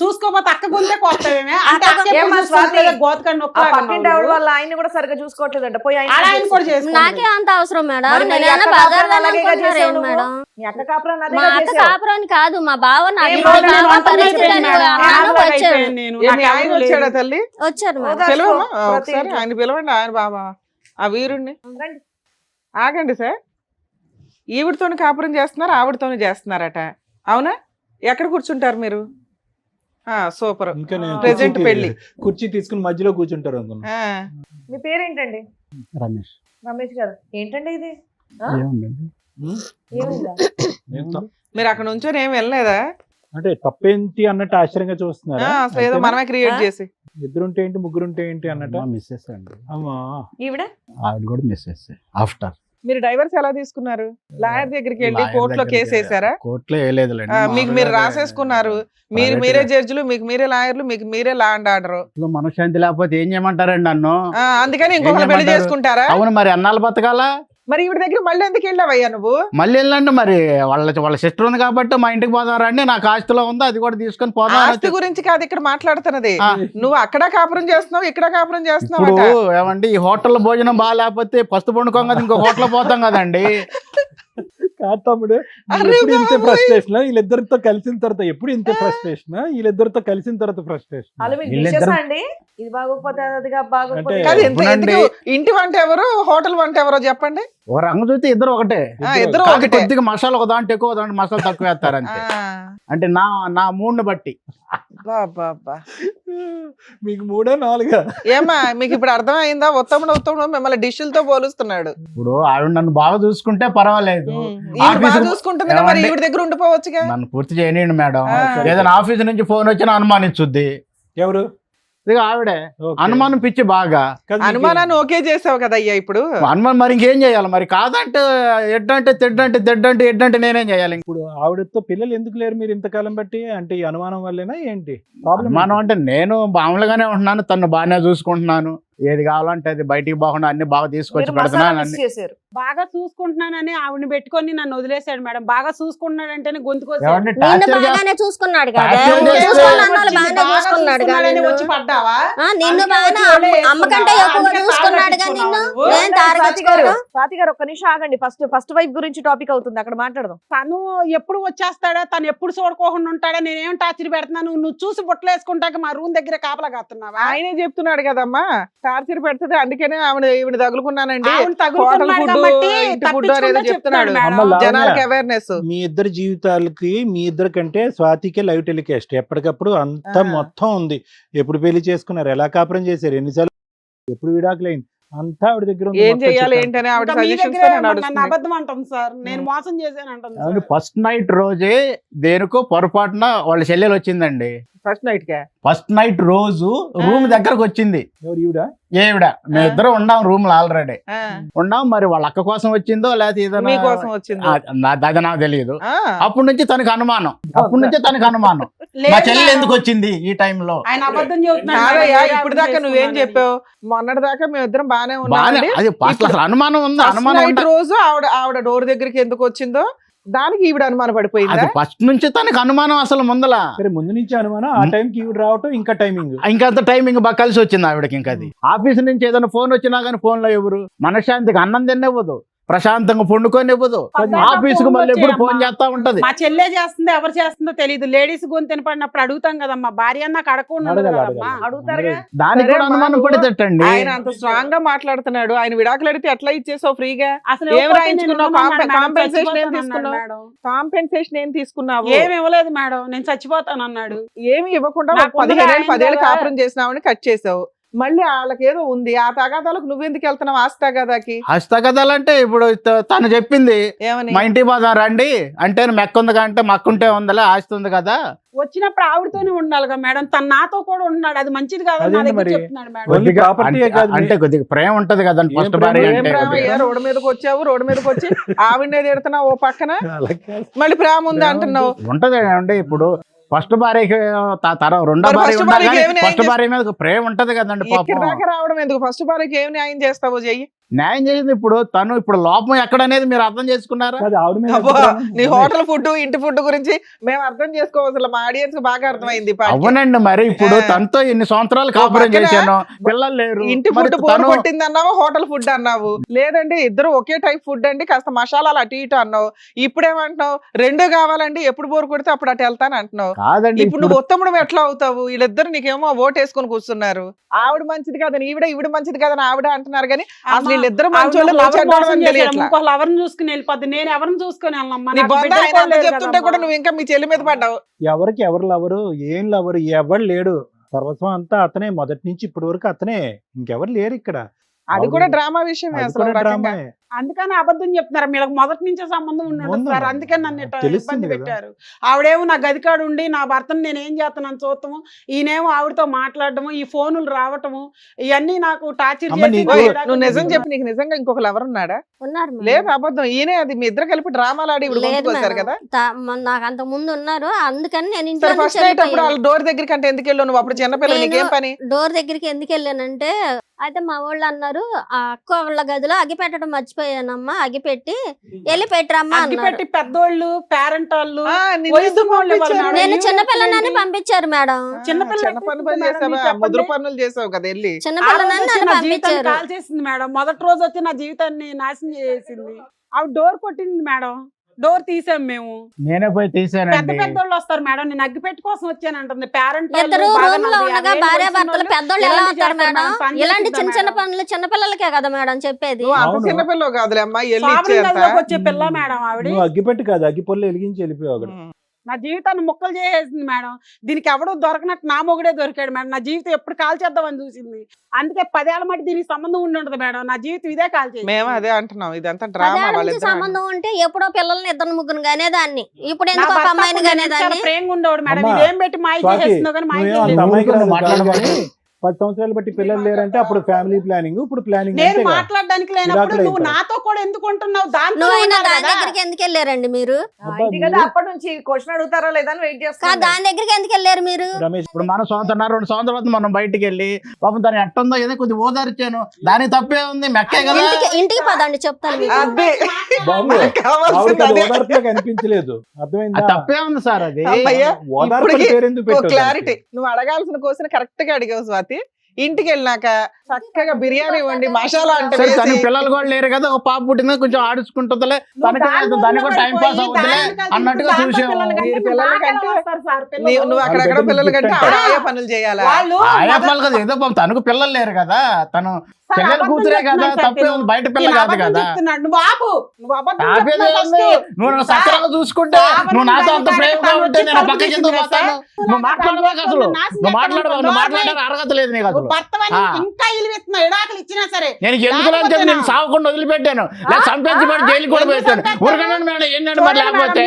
చూసుకోపోతే అక్క గుంతే కోస్తావేమే అంటే అక్క అక్క ఏమ్మా ఎప్పుడు స్వాతి? చూసుకోలేదు, గోతకండి ఆ పక్కింటి ఆవిడ వాళ్ళ ఆయన్ని కూడా సరిగ్గా చూసుకోవట్లేదంట, పోయి ఆయన ఆయన కూడా చేసుకుంటాడు. నాకే అంత అవసరం మేడం, మరి మీ నేనేమన్నా అక్క బజార్ కాపురాన్ని అలాగే అనుకుంటున్నారా చేసావు ఏంటి నువ్వు? మేడం? మీ అక్క కాపురాన్ని మా అదేగా అక్క చేసావు. కాపురాన్ని కాదు, మా బావ నా ఏం బిడ్డ బావ, బావ నేను పరిస్థితి అని అన్నాను, వచ్చాడు. మీ ఆయన వచ్చాడా తల్లి? వచ్చారు మేడం. ఓదార్పు పిలవమ్మా, ప్రతి ఒకసారి ఇంట్లో. ఆయన పిలవండి, ఆయన బాబా ఆ వీరుణ్ణి. రండి. ఆగండి సార్, ఈవిడతోని కాపురం చేస్తున్నారు, ఆవిడతోని చేస్తున్నారట, అవునా? ఎక్కడ కూర్చుంటారు మీరు? సూపర్. ఇంకా నేను Present పెళ్లి. కుర్చీ తీసుకుని మధ్యలో కూర్చుంటారు అనుకున్నా. మీ పేరేంటండి? రమేష్ రమేష్ గారు. ఏంటండి ఇది? ఆ? ఏముందండి? ఏముందా? ఏం తప్పు? మీరు అక్కడ నుంచొని ఏం వెళ్ళలేదా? అంటే తప్పేంటి అన్నట్టు ఆశ్చర్యంగా చూస్తున్నారా? అసలు ఏదో మనమే క్రియేట్ చేసి. ఇద్దరుంటే ఏంటి ముగ్గురుంటే ఏంటి అన్నట్టు. మా మిస్సెస్ అండి, అమ్మా, ఈవిడ ఆవిడ కూడా మిస్సెస్. ఆఫ్టర్ మీరు డైవర్స్ ఎలా తీసుకున్నారు? లాయర్ దగ్గరికి వెళ్ళి కోర్టులో కేసు వేసారా? కోర్టులో వేయలేదులేండి, మీకు మీరు రాసేసుకున్నారు, మీరే జడ్జిలు, మీకు మీరే లాయర్లు, మీకు మీరే లా అండ్ ఆర్డర్. మనశ్శాంతి లేకపోతే ఏం చేయమంటారండి నన్ను? అందుకని ఇంకొకరు పెళ్లి చేసుకుంటారా? అవును, మరి అన్నాళ్ళు బతకాలా? మరి ఈవిడ దగ్గర మళ్ళీ ఎందుకు వెళ్ళావయ్యా నువ్వు? మళ్ళీ వెళ్ళండి మరి వాళ్ళ సిస్టర్ ఉంది కాబట్టి మా ఇంటికి పోదారండి, నాకు ఆస్తిలో ఉంది అది కూడా తీసుకొని పోదాం. ఆస్తి గురించి కాదు ఇక్కడ మాట్లాడుతున్నది. ఆ. నువ్వు అక్కడ కాపురం చేస్తున్నావు, ఇక్కడ కాపురం చేస్తున్నావు. ఇప్పుడు ఏమండి ఈ హోటల్లో భోజనం బాగా లేకపోతే పస్తు పండుకోం కదా ఇంకో హోటల్ పోతాం కదండి. కాదు తమ్ముడు, అరే ఎప్పుడు ఇంత బాబోయ్. ఫ్రస్ట్రేషన్, వీళ్ళిద్దరితో కలిసిన తర్వాత ఎప్పుడు ఇంత ఫ్రస్ట్రేషన్, వీళ్ళిద్దరితో కలిసిన తర్వాత ఫ్రస్ట్రేషన్. వాళ్ళు మీకు వీళ్ళిద్దరు- ఇచ్చేసా అండి, ఇది బాగోకపోతే అదిగా బాగోకపోతే అంటే- కాదు అవునండి. ఇంటి వంట ఎవరు, హోటల్ వంట ఎవరో చెప్పండి. ఒక రంగు చూస్తే ఇద్దరు ఒకటే, ఇద్దరు కాదు ఒకటే. కొద్దిగా మసాలా ఒక దాంట్లో ఎక్కువ, ఒక దాంట్లో మసాలా తక్కువ వేస్తారు అంతే. అంటే నా మూడ్ని బట్టి. బాబా మీకు 3 4 ఏమా మీకు ఇప్పుడు అర్థమైందా? ఉత్తముడు మిమ్మల్ని డిష్లతో పోలుస్తున్నాడు. ఇప్పుడు ఆవిడ నన్ను బాగా చూసుకుంటే పర్వాలేదు, ఈవిడ బాగా ఆఫీసు- చూసుకుంటుంది కదా, మరి ఏమండి? ఈవిడ దగ్గర ఉండిపోవచ్చుగా. నన్ను పూర్తి చేయనియండి మేడం. ఆ. ఏదైనా ఆఫీస్ నుంచి ఫోన్ వచ్చినా అనుమానించుద్ది. ఎవరు? ఇక ఆవిడే ఓకే. అనుమానం పిచ్చి బాగా. కాదు, మీకు- అనుమానాన్ని ఓకే చేసావు కదా అయ్యా ఇప్పుడు. అనుమానం మరి ఇంకేం చేయాలి మరి? కాదంటే ఎడ్డంటే తెడ్డంటే ఎడ్డంటే నేనేం చేయాలి? ఇప్పుడు ఆవిడతో పిల్లలు ఎందుకు లేరు మీరు ఇంతకాలం బట్టి? అంటే ఈ అనుమానం వల్లేనా ఏంటి ప్రాబ్లం? అనుమానం అంటే నేను మామూలుగానే ఉంటున్నాను, తను బాగానే చూసుకుంటున్నాను, ఏది కావాలంటే అది బయటికి పోకుండా అన్ని బాగా తీసుకొచ్చి మీరు మసాలా పెడుతున్నాను మిస్ అన్ని. చేశారు. బాగా చూసుకుంటున్నానని ఆవిడని పెట్టుకొని నన్ను వదిలేశాడు మేడం. బాగా చూసుకుంటున్నాడు అంటేనే గొంతుకొచ్చాడు. ఏమంటే నిన్ను టార్చర్ బాగానే చూసుకున్నాడు కదా, టార్చర్ నువ్వు చేస్తే- చూసుకున్న వాళ్ళు బాగానే చూసుకున్నాడు కదా నిన్ను. వచ్చి పడ్డావా? నిన్ను అందుకే బాగానే వచ్చి ఒళ్ళే అమ్మ కంటే వేసుకున్నావా? ఎక్కువ అందుకే చూసుకున్నాడు కదా తాళం నిన్ను. కట్టుకున్నావా నేను తారగించుకోను. స్వాతి గారు ఒక్క నిమిషం ఆగండి, ఫస్ట్ వైఫ్ గురించి టాపిక్ అవుతుంది, అక్కడ మాట్లాడదాం. తను ఎప్పుడు వచ్చేస్తాడా, తను ఎప్పుడు చూడకోకుండా ఉంటాడా, నేనేం టార్చర్ పెడుతున్నాను, నువ్వు చూసి బుట్టలు వేసుకుంటాక మా రూమ్ దగ్గర కాపలా కాస్తున్నావా? ఆయనే చెప్తున్నాడు కదమ్మా టార్చర్ పెడుతుంది, అందుకనే ఈవిడ తగులుకున్నానండి. ఆవిడ తగులుకున్నాడు హోటల్ ఫుడ్, కాబట్టి ఇంటి ఫుడ్ తప్పించుకుంటూ అనేది చెప్తున్నాడు. చెప్తున్నాడు మేడం. అమ్మ లావణ్య, జనాలకి అవేర్నెస్. మీ ఇద్దరి జీవితాలకి మీ ఇద్దరి కంటే స్వాతికే లైవ్ టెలికాస్ట్ ఎప్పటికప్పుడు అంతా ఆ. మొత్తం ఉంది. ఎప్పుడు పెళ్లి చేసుకున్నారు, ఎలా కాపురం చేశారు, ఎన్నిసార్లు, ఎప్పుడు విడాకులైంది, అంతా ఆవిడ దగ్గర ఉంది. ఏం మొత్తం చెయ్యాలి చెప్పండి. ఏంటనే ఆవిడ ఇంకా మీ సజెషన్స్ దగ్గరే నన్ను నడుస్తుంది. అబద్ధం అంటాం సార్, నేను మోసం చేశాను అంటాం అవును, సార్. ఫస్ట్ నైట్ రోజే దేనికో పొరపాటున వాళ్ళ చెల్లెలు వచ్చిందండి. ఫస్ట్ నైట్ కే ఫస్ట్ నైట్ రోజు రూమ్ దగ్గరకు వచ్చింది ఎవరు ఈవిడ? ఏవిడ. మేము ఇద్దరం ఉన్నాం రూమ్ లో ఆల్రెడీ ఆ, ఉన్నాం. మరి వాళ్ళ అక్క కోసం వచ్చిందో లేకపోతే ఏదైనా మీకోసం వచ్చింది. అది నాకు తెలియదు. ఆ, అప్పటి నుంచి తనకు అనుమానం, మా లేదు చెల్లెలు మేడం. ఎందుకు వచ్చింది ఈ టైంలో? ఆయన అబద్ధం చెబుతున్నాడు కాదయ్యా, మేడం. ఇప్పుడు దాకా నువ్వేం చెప్పావు? మొన్నటి దాకా మేమిద్దరం బానే బానే ఉన్నామండి. అది ఫస్ట్ అసలు అనుమానం ఉంది. ఫస్ట్ అనుమానం నైట్ ఉండ- రోజు ఆవిడ డోర్ దగ్గరికి ఎందుకు వచ్చిందో దానికి ఈవిడ అనుమానం పడిపోయిందా? అది ఫస్ట్ నుంచి తనకు అనుమానం అసలు ముందల. సరే, ముందు నుంచి అనుమానం, ఆ టైంకి ఈవిడ రావటం ఇంకా టైమింగ్. ఇంకంత టైమింగ్ బాగా కలిసి వచ్చింది ఆవిడకి. ఇంకా అది ఆఫీస్ నుంచి ఏదైనా ఫోన్ వచ్చినా కానీ ఫోన్ లో ఎవరు మనశ్శాంతికి అన్నం తినివ్వదు, ప్రశాంతంగా పండుకొని ఇవ్వదు. పద్దాక ఆఫీస్ కు ఫోన్లు మళ్ళీ ఎప్పుడు ఫోన్ వచ్చాయమ్మా. చేస్తా ఉంటది. మా చెల్లె చేస్తుందో ఎవరు చేస్తుందో తెలియదు. లేడీస్ గొంతు తినపడినప్పుడు అడుగుతాం కదమ్మా, భార్య నాకు అడగకుండా ఉండదు అడగాలి, కదమ్మా. అడగాలి. అడుగుతారుగా. దానికి సరే కూడా అనుమానం అమ్మా, పడితేటండి. ఆయన అంత స్ట్రాంగ్ గా మాట్లాడుతున్నాడు. ఆయన విడాకులు అడిగితే ఎట్లా ఇచ్చేసావు ఫ్రీగా? అసలు ఏం ఇవ్వకపోతే రాయించుకున్నావు? నేను ఉండను మేడం, కాంపెన్సేషన్ ఏం చచ్చిపోతాను తీసుకున్నావు? అన్నాడు మేడం. కాంపెన్సేషన్ ఏం తీసుకున్నావు? ఏమి ఇవ్వలేదు మేడం, నేను చచ్చిపోతాను అన్నాడు. ఏమి ఇవ్వకుండా నాకు 15 ఆయన 10 కదా. కాపురం చేసినావని కట్ చేసావు. మళ్ళీ వాళ్ళకేదో ఉంది, ఆ తగాదాలకు నువ్వెందుకు వెళ్తున్నావు? ఆస్తి తగాదాకి హస్తగదాలంటే ఇప్పుడు తను చెప్పింది ఏమని? మా ఇంటి బాధ రండి అంటే మెక్కుంది అంటే మక్కుంటే ఉందలే ఆస్తి ఉంది కదా. వచ్చినప్పుడు ఆవిడతోనే ఉండాలిగా మేడం, తను నాతో కూడా ఉన్నాడు, అది మంచిది కాదు నా అదేంటి దగ్గర మరి? చెప్తున్నాడు మేడం. ఓన్లీ కొద్దిగా ప్రాపర్టీయే కాదు మీ- అంటే కొద్దిగా ప్రేమ ఉంటది కదండి ఏం ఫస్ట్ ప్రేమ? భార్య ఏం అంటే. రామయ్య, రోడ్డు మీదకి వచ్చావు, రోడ్డు మీదకి వచ్చి ఆవిడనే తిడుతున్నావు ఓ పక్కన, అలా కాదు. మళ్ళీ ప్రేమ ఉంది అంటున్నావు. ఉంటది అండి. ఇప్పుడు ఫస్ట్ భార్యకి రెండో మరి భార్య first ఉన్నా భార్యకి కానీ ఏమి న్యాయం ఫస్ట్ భార్య మీద ప్రేమ ఉంటది కదండి ఇక్కడ పాపం. దాకా రావడం ఎందుకు? ఫస్ట్ భార్యకి ఏం న్యాయం చేస్తావో చెయ్యి. న్యాయం చేసింది ఇప్పుడు తను. ఇప్పుడు లోపం ఎక్కడనేది మీరు అర్థం చేసుకున్నారా? కాదు, ఆవిడ మీద అబ్బా, ఎంత నీ ప్రేమ? హోటల్ ఫుడ్, ఇంటి ఫుడ్ గురించి మేము అర్థం చేసుకోవచ్చు. మా ఆడియన్స్ బాగా అర్థమైంది. ఈ పాటికి. అవునండి, మరి ఇప్పుడు ఆ. తనతో ఇన్ని సంవత్సరాలు కాపురం పక్కన చేశాను, పిల్లలు లేరు. ఇంటి మరి ఫుడ్ బోర్ తను కొట్టింది అన్నావు, హోటల్ ఫుడ్ అన్నావు. లేదండి ఇద్దరు ఒకే టైప్ ఫుడ్ అండి, కాస్త మసాలాలు అటు ఇటు అన్నావు. ఇప్పుడేమంటున్నావు? రెండు కావాలండి, ఎప్పుడు బోర్ కొడితే అప్పుడు అటు వెళ్తాను అంటున్నావు. కాదండి. ఇప్పుడు నువ్వు ఉత్తముడు ఎట్లా అవుతావు? వీళ్ళిద్దరు నీకేమో ఓటు వేసుకొని కూర్చున్నారు. ఆవిడ మంచిది కాదని ఈవిడ మంచిది కాదని ఆవిడ అంటున్నారు. కానీ అసలు వీళ్ళిద్దరు మంచోళ్ళు ఇంకో ఎవరిని చూసుకుని వెళ్ళిపోద్ది, నేను ఎవరిని చూసుకుని వెళ్ళమ్మా, నీ నాకు బొంద బిడ్డలు ఆయన కూడా అంత లేరు చెప్తుంటే కదమ్మా. కూడా నువ్వు ఇంకా మీ చెల్లి మీద పడ్డావు. ఎవరికి ఎవరు లవరు, ఏం లవరు, ఎవరు లేడు. సర్వస్వం అంతా అతనే, మొదటి నుంచి ఇప్పటి వరకు అతనే, ఇంకెవరు లేరు ఇక్కడ. అది కూడా డ్రామా విషయమే అది అసలు కూడా ఒక రకంగా. డ్రామాయే. అందుకని అబద్ధం చెప్తున్నారు. వీళ్ళకి మొదటి నుంచే సంబంధం ఉన్నాడు ఉందమ్మా. సార్, అందుకని నన్ను ఇట్లా తెలుస్తుంది ఇబ్బంది కదా. పెట్టారు. ఆవిడేమో నా గదికాడు ఉండి నా భర్తను నేను ఏం చేస్తున్నాను చూడటము, ఈయనేమో ఆవిడతో మాట్లాడటము, ఈ ఫోనులు రావటము, ఇవన్నీ నాకు టార్చర్ అమ్మ, చేసి నీకు- ఓయ్, నాకు నువ్వు నిజం తెలియదు. చెప్పి నీకు నిజంగా ఇంకొకరు ఎవరున్నాడా? ఉన్నారు మేడం. లేదు అబద్ధం, ఈయనే. అది మీ ఇద్దరు కలిపి డ్రామాలు ఆడి ఇప్పుడు లేదు కొనుక్కొస్తారు మేడం. కదా. నాకు అంత ముందు ఉన్నారు, అందుకని నేను సరే ఇంట్లో ఫస్ట్ నైట్ అప్పుడు వాళ్ళ డోర్ దగ్గరికి అంటే ఎందుకు వెళ్ళావు నువ్వు? అప్పుడు చిన్నపిల్ల, నేను- నీకేం పని? డోర్ దగ్గరికి ఎందుకు వెళ్ళానంటే, అయితే మా వాళ్ళు అన్నారు ఆ అక్క వాళ్ళ గదిలో అగ్గి పెట్టడం మర్చిపోయి మర్చిపోయానమ్మా అగిపెట్టి వెళ్ళి పెట్టరమ్మా అగ్గి అన్నారు. పెట్టి పెద్దోళ్ళు పేరెంట్ వాళ్ళు ఆ, నిన్ను వయసు ఎందుకు వాళ్ళు పంపించారు? వాళ్ళు నేను మేడం. చిన్నపిల్లనని పంపించారు మేడం. చిన్నపిల్ల చిన్న పని మేడం, చేసావా? మీరు చెప్పండి. ముదురు పనులు చేసావు కదా వెళ్ళి. ఆ చిన్నపిల్లనని రోజు వచ్చి నన్ను నా జీవితాన్ని పంపించారు. కాల్ చేసింది మేడం. మొదటి రోజు వచ్చి నా జీవితాన్ని నాశనం చేసింది. ఆవిడ డోర్ కొట్టింది మేడం. డోర్ తీసాం మేము. నేనే పోయి పెద్ద తీసానండి. పెద్దోళ్ళు వస్తారు మేడం. నేను అగ్గిపెట్టి కోసం వచ్చానంటుంది. పేరెంట్ ఇద్దరు రూమ్ లో ఉండగా భార్య భర్తలు పెద్దోళ్ళు ఎలా అవుతారు మేడం? ఇలాంటి చిన్న చిన్న పనులు చిన్న పిల్లలకే కదా మేడం చెప్పేది. నువ్వు అంత అవును. చిన్నపిల్లవు కాదులే అమ్మా, వెళ్ళి ఇచ్చేంత. వచ్చే పిల్ల మేడం ఆవిడ. నువ్వు అగ్గిపెట్టి కాదు, అగ్గిపొల్లు వెలిగించి వెళ్ళిపోయావు అక్కడ. నా జీవితాన్ని ముక్కలు చేసేసింది మేడం. దీనికి ఎవడో దొరకనట్టు నా మొగుడే దొరికాడు మేడం. నా జీవితం ఎప్పుడు కాల్ చేద్దామని చూసింది. అందుకే 10 ఏళ్ల మట్టి దీనికి సంబంధం ఉండి ఉంటది మేడం. నా జీవితం ఇదే కాల్ చేసింది. మేము అదే అంటున్నాం, ఇదంతా డ్రామా. పదేళ్ళ నుంచి వాళ్ళిద్దరు సంబంధం ఉంటే ఎప్పుడో పిల్లల్ని ఇద్దరు ముగ్గురు గానేదాన్ని, ఇప్పుడు నా ఎందుకు ఒక భర్త అమ్మాయిని అప్పుడు నేను గానేదాన్ని. చాలా ప్రేమగా ఉండేవాడు మేడం. అమ్మా, ఇదేం పెట్టి మాయ స్వాతి, చేసేస్తుందో కానీ మాయ నువ్వేం చేయలేదు. అంత అమ్మాయికి రాదు మాట్లాడమని. కానీ 10 సంవత్సరాలు బట్టి పిల్లలు లేరంటే అప్పుడు ఫ్యామిలీ ప్లానింగ్, ఇప్పుడు ప్లానింగ్. నేను మాట్లాడడానికి లేనప్పుడు విడాకులు నువ్వు అయిపోయాయి. నాతో కూడా ఎందుకు ఉంటున్నావు? దాంతో నువ్వైనా ఉన్నారు దాని కదా. దగ్గరికి ఎందుకు వెళ్ళారండి మీరు? ఇది కదా అప్పటి నుంచి క్వశ్చన్ అడుగుతారా లేదా అని వెయిట్ కాదు, చేస్తాను. దాని దగ్గరికి ఎందుకు వెళ్ళారు మీరు? రమేష్, ఇప్పుడు మన సంవత్సరం 2 సంవత్సరాల మనం బయటికి వెళ్ళి పాపం దాని ఎట్టుందో ఏదో కొద్దిగా ఓదార్చాను. దానికి తప్పే ఉంది, మెక్కే కదా. ఇంటికి పదండి చెప్తాను మీకు. అదే బాబు, మనకు కావాల్సింది ఆవిడకి అది అదే. ఓదార్పుగా కనిపించలేదు. అర్థమైందా? అది తప్పే ఉంది సార్ అది. అమ్మయ్య, ఓదార్పు ఇప్పటికి పేరెందుకు పెట్టావు క్లారిటీ. దానికి? నువ్వు అడగాల్సిన క్వశ్చన్ కరెక్ట్ గా అడిగావు స్వాతి. ఇంటికి వెళ్ళినాక చక్కగా బిర్యానీ వండి మసాలా అంటే సరే, తనకి వేసి, పిల్లలు కూడా లేరు కదా, ఒక పాప పుట్టింది, కొంచెం ఆడుచుకుంటుందిలే, తనకి దానికి కూడా టైం పాస్ అవుతుందిలే అన్నట్టుగా చూసాము. మీరు పిల్లలకంటే నువ్వు అక్కడక్కడ బిడ్డకి పిల్లల కంటే gift ఆడ ఆయా పనులు చేయాలా? వాళ్ళు ఆయాపాలు కదా, ఏదో పాపం తనకు పిల్లలు లేరు కదా, తను చెల్లెలు కూతురే కదా, తప్పే ఉంది, బయట పిల్ల కాదు కదా. నువ్వు ఆపు. నువ్వు అబద్ధం ఆపేది చెప్తున్నావు ఏముంది? first. నువ్వు నన్ను సక్రమంగా చూసుకుంటే, నువ్వు నాతో అంత ప్రేమగా ఉంటే నేను పక్కకి ఎందుకు పోతాను? నువ్వు మాట్లాడదాకా అసలు నువ్వు మాట్లాడే అర్హత లేదు నీకు అసలు. భర్తవని ఆ. ఇంకా ఇలివెత్తున్నావు. ఎడాకలు ఇచ్చినా సరే నేను ఎందుకు అని చెప్పి నేను సాగకుండా వదిలిపెట్టాను, లేదా చంపేసి పడి జైలుకి కూడా పెట్టాను. ఊరికన్నాను మేడం, ఏంటంటే మరి లేకపోతే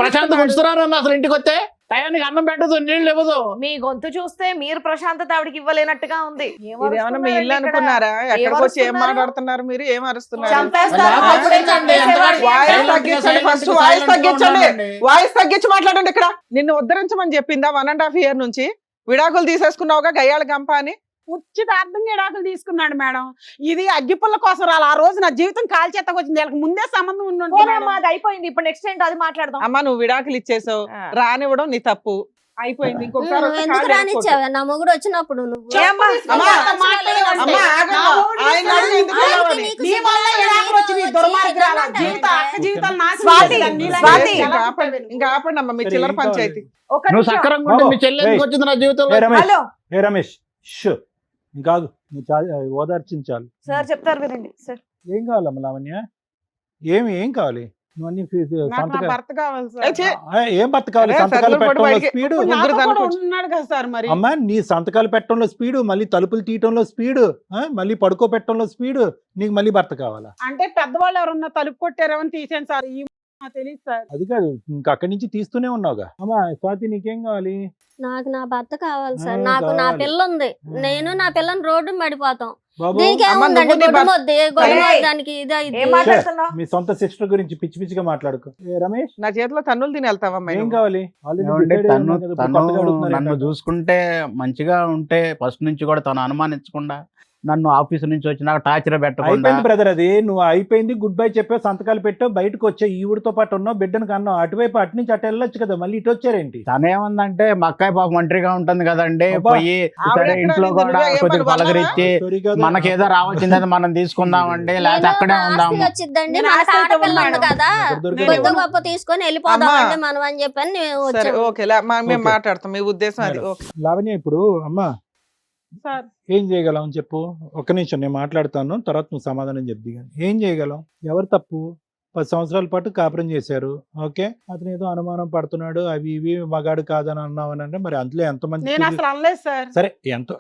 ప్రశాంతంగా ఉంచుతున్నారన్న అసలు ఇంటికి వస్తే టయానికి అన్నం పెట్టదు, నీళ్ళు ఇవ్వదు. మీ గొంతు చూస్తే మీరు ప్రశాంతత ఆవిడకి ఇవ్వలేనట్టుగా ఉంది. ఇదేమన్నా మీ ఇల్లు అనుకున్నారా? ఎక్కడికి వచ్చి ఏం మాట్లాడుతున్నారు మీరు? ఏం అరుస్తున్నారు? చంపేస్తారు. లేకపోతే అప్పుడే ఏంటంటే చంపేసేవాడు. వాయిస్ silent గా, తగ్గించండి, silent ఫస్ట్ గా, వాయిస్ silent గా తగ్గించండి. ఉండండి. వాయిస్ తగ్గించి మాట్లాడండి. ఇక్కడ నిన్ను ఉద్ధరించమని చెప్పిందా 1.5 year నుంచి? విడాకులు తీసేసుకున్నావుగా గయ్యాళ గంప అని. ఉచితార్థంగా ఎడాకులు తీసుకున్నాడు మేడం. ఇది అగ్గిపుల్ల కోసం రాలి. ఆ రోజు నా జీవితం కాల్చేతకు వచ్చింది. వీళ్ళకి ముందే సంబంధం ఉండి ఉంటుంది మేడం. పోనమ్మా, అది అయిపోయింది. ఇప్పుడు నెక్స్ట్ ఏంటో అది మాట్లాడదాం. అమ్మా, నువ్వు విడాకులు ఇచ్చేసావు, రానివ్వడం నీ తప్పు, అయిపోయింది. ఇంకొకసారి నువ్వు వస్తే ఎందుకు కాళ్ళు రానిచ్చావా? నా మొగుడు వచ్చినప్పుడు నువ్వు ఏమ్మా? అమ్మా, అంత మాట్లాడేవాడు. అమ్మా, ఆగమ్మా. నా మొగుడు ఆయన అడిగి ఎందుకు ఆయనకి వెళ్ళావని? నీకు నీ వల్ల ఎడాకులు వచ్చినాయి. దుర్మార్గురాల జీవితం, అక్క జీవితాలు నాశనం స్వాతి, చేసేదాన్ని. నీలాంటి స్వాతి. ఎలా ఇంకా ఆపండి, ఇంకా ఆపండి అమ్మా మీ చిల్లర పంచాయతీ. ఒక నువ్వు నిమిషం. సక్రంగా ఉంటే మీ చెల్లి ఎందుకు వచ్చింది నా జీవితంలో? ఏ రమేష్, హలో ఏ రమేష్, షూ కాదు, నువ్వు ఓదార్చించాలి. సార్ చెప్తారు వినండి సార్. ఏం కావాలమ్మా లావణ్య? ఏం కావాలి? నువ్వు అన్ని నాకు నా సంతకాలు భర్త కావాలి సార్. ఏ, ఛీ. ఏం భర్త కావాలి? అరే, సంతకాలు సర్దులు పడి పెట్టడంలో బయటికి. స్పీడు. ఇప్పుడు ముగ్గురు నాతో దానికి కూడా వచ్చి- ఉన్నాడు కదా సార్ మరి. అమ్మా, నీ సంతకాలు పెట్టడంలో స్పీడు, మళ్ళీ తలుపులు తీయటంలో స్పీడు, మళ్ళీ పడుకోబెట్టడంలో స్పీడు, నీకు మళ్ళీ భర్త కావాలా? అంటే పెద్దవాళ్ళు ఎవరన్నా తలుపు కొట్టారేమో అని తీసాను సార్. ఈ నాకు తెలియదు సార్. అది కాదు, ఇంకా అక్కడి నుంచి తీస్తూనే ఉన్నావుగా. అమ్మా స్వాతి, నీకేం కావాలి? నాకు నా భర్త కావాలి సార్. ఆ, నాకు నా కావాలి. పిల్ల ఉంది. నేను నా పిల్లని రోడ్డు పడిపోతాం. బాబు, దీనికి అమ్మ, ఏముందండి? నువ్వు నీ గొడ్డు భర్త- మొద్దు, దానికి ఇదా ఇది. ఏం మాట్లాడుతున్నావు? మీ సొంత సిస్టర్ గురించి పిచ్చి పిచ్చిగా మాట్లాడుకో. ఏ రమేష్, నా చేతిలో తన్నులు తిని వెళ్తావమ్మా ఏం నువ్వు? కావాలి? Already ఏమండి, decide అయి తను ఉన్నావు కదా, ఇప్పుడు తను కొత్తగా అడుగుతున్నారు నన్ను ఏంటో. చూసుకుంటే మంచిగా ఉంటే ఫస్ట్ నుంచి కూడా తను అనుమానించకుండా, నన్ను ఆఫీస్ నుంచి వచ్చినాక టార్చర్ పెట్టకుండా. అయిపోయింది బ్రదర్, అది నువ్వు అయిపోయింది. గుడ్ బై చెప్పావు, సంతకాలు పెట్టావు, బయటకు వచ్చావు, ఈవిడితో పాటు ఉన్నావు, బిడ్డను కన్నావు, అటువైపు అటు నుంచి అటు వెళ్ళొచ్చు కదా, మళ్ళీ ఇటు వచ్చారేంటి? తనేమందంటే మా అక్కాయి పాపం ఒంటరిగా ఉంటుంది కదండి, అబ్బా. పోయి ఆవిడ సరే ఎక్కడ ఇంట్లో ఉంది? కూడా నువ్వే ఏమని కొద్దిగా పలకరించి Sorry కదా. మనకేదో రావాల్సింది మనం తీసుకుందామండి, లేకపోతే నేను అక్కడే నా ఉందాము. ఆస్తి వచ్చిద్దండి, నేను మనకు ఆస్తి అయితే ఆడపిల్ల ఉంది ఉన్నాను. కదా, ఎక్కడ దొరికింది? నేను కొద్ది గొప్ప తీసుకొని వెళ్ళిపోదామండి అమ్మా. మనం అని చెప్పని మేము సరే, వచ్చాము. ఓకే, మేము ఓకే. మాట్లాడతాం. మీ ఉద్దేశం అది. మేడం. ఓకే. లావణ్య, ఇప్పుడు అమ్మా సార్ ఏం చేయగలం చెప్పు. ఒక్క నిమిషం నేను మాట్లాడతాను, తర్వాత నువ్వు సమాధానం చెప్ది. కానీ ఏం చేయగలం? ఎవరు తప్పు? 10 సంవత్సరాల పాటు కాపురం చేశారు, ఓకే, అతను ఏదో అనుమానం పడుతున్నాడు, అవి ఇవి మగాడు కాదని అన్నావు అంటే మరి అందులో ఎంతమంది నేను అసలు అనలేదు సార్. సరే,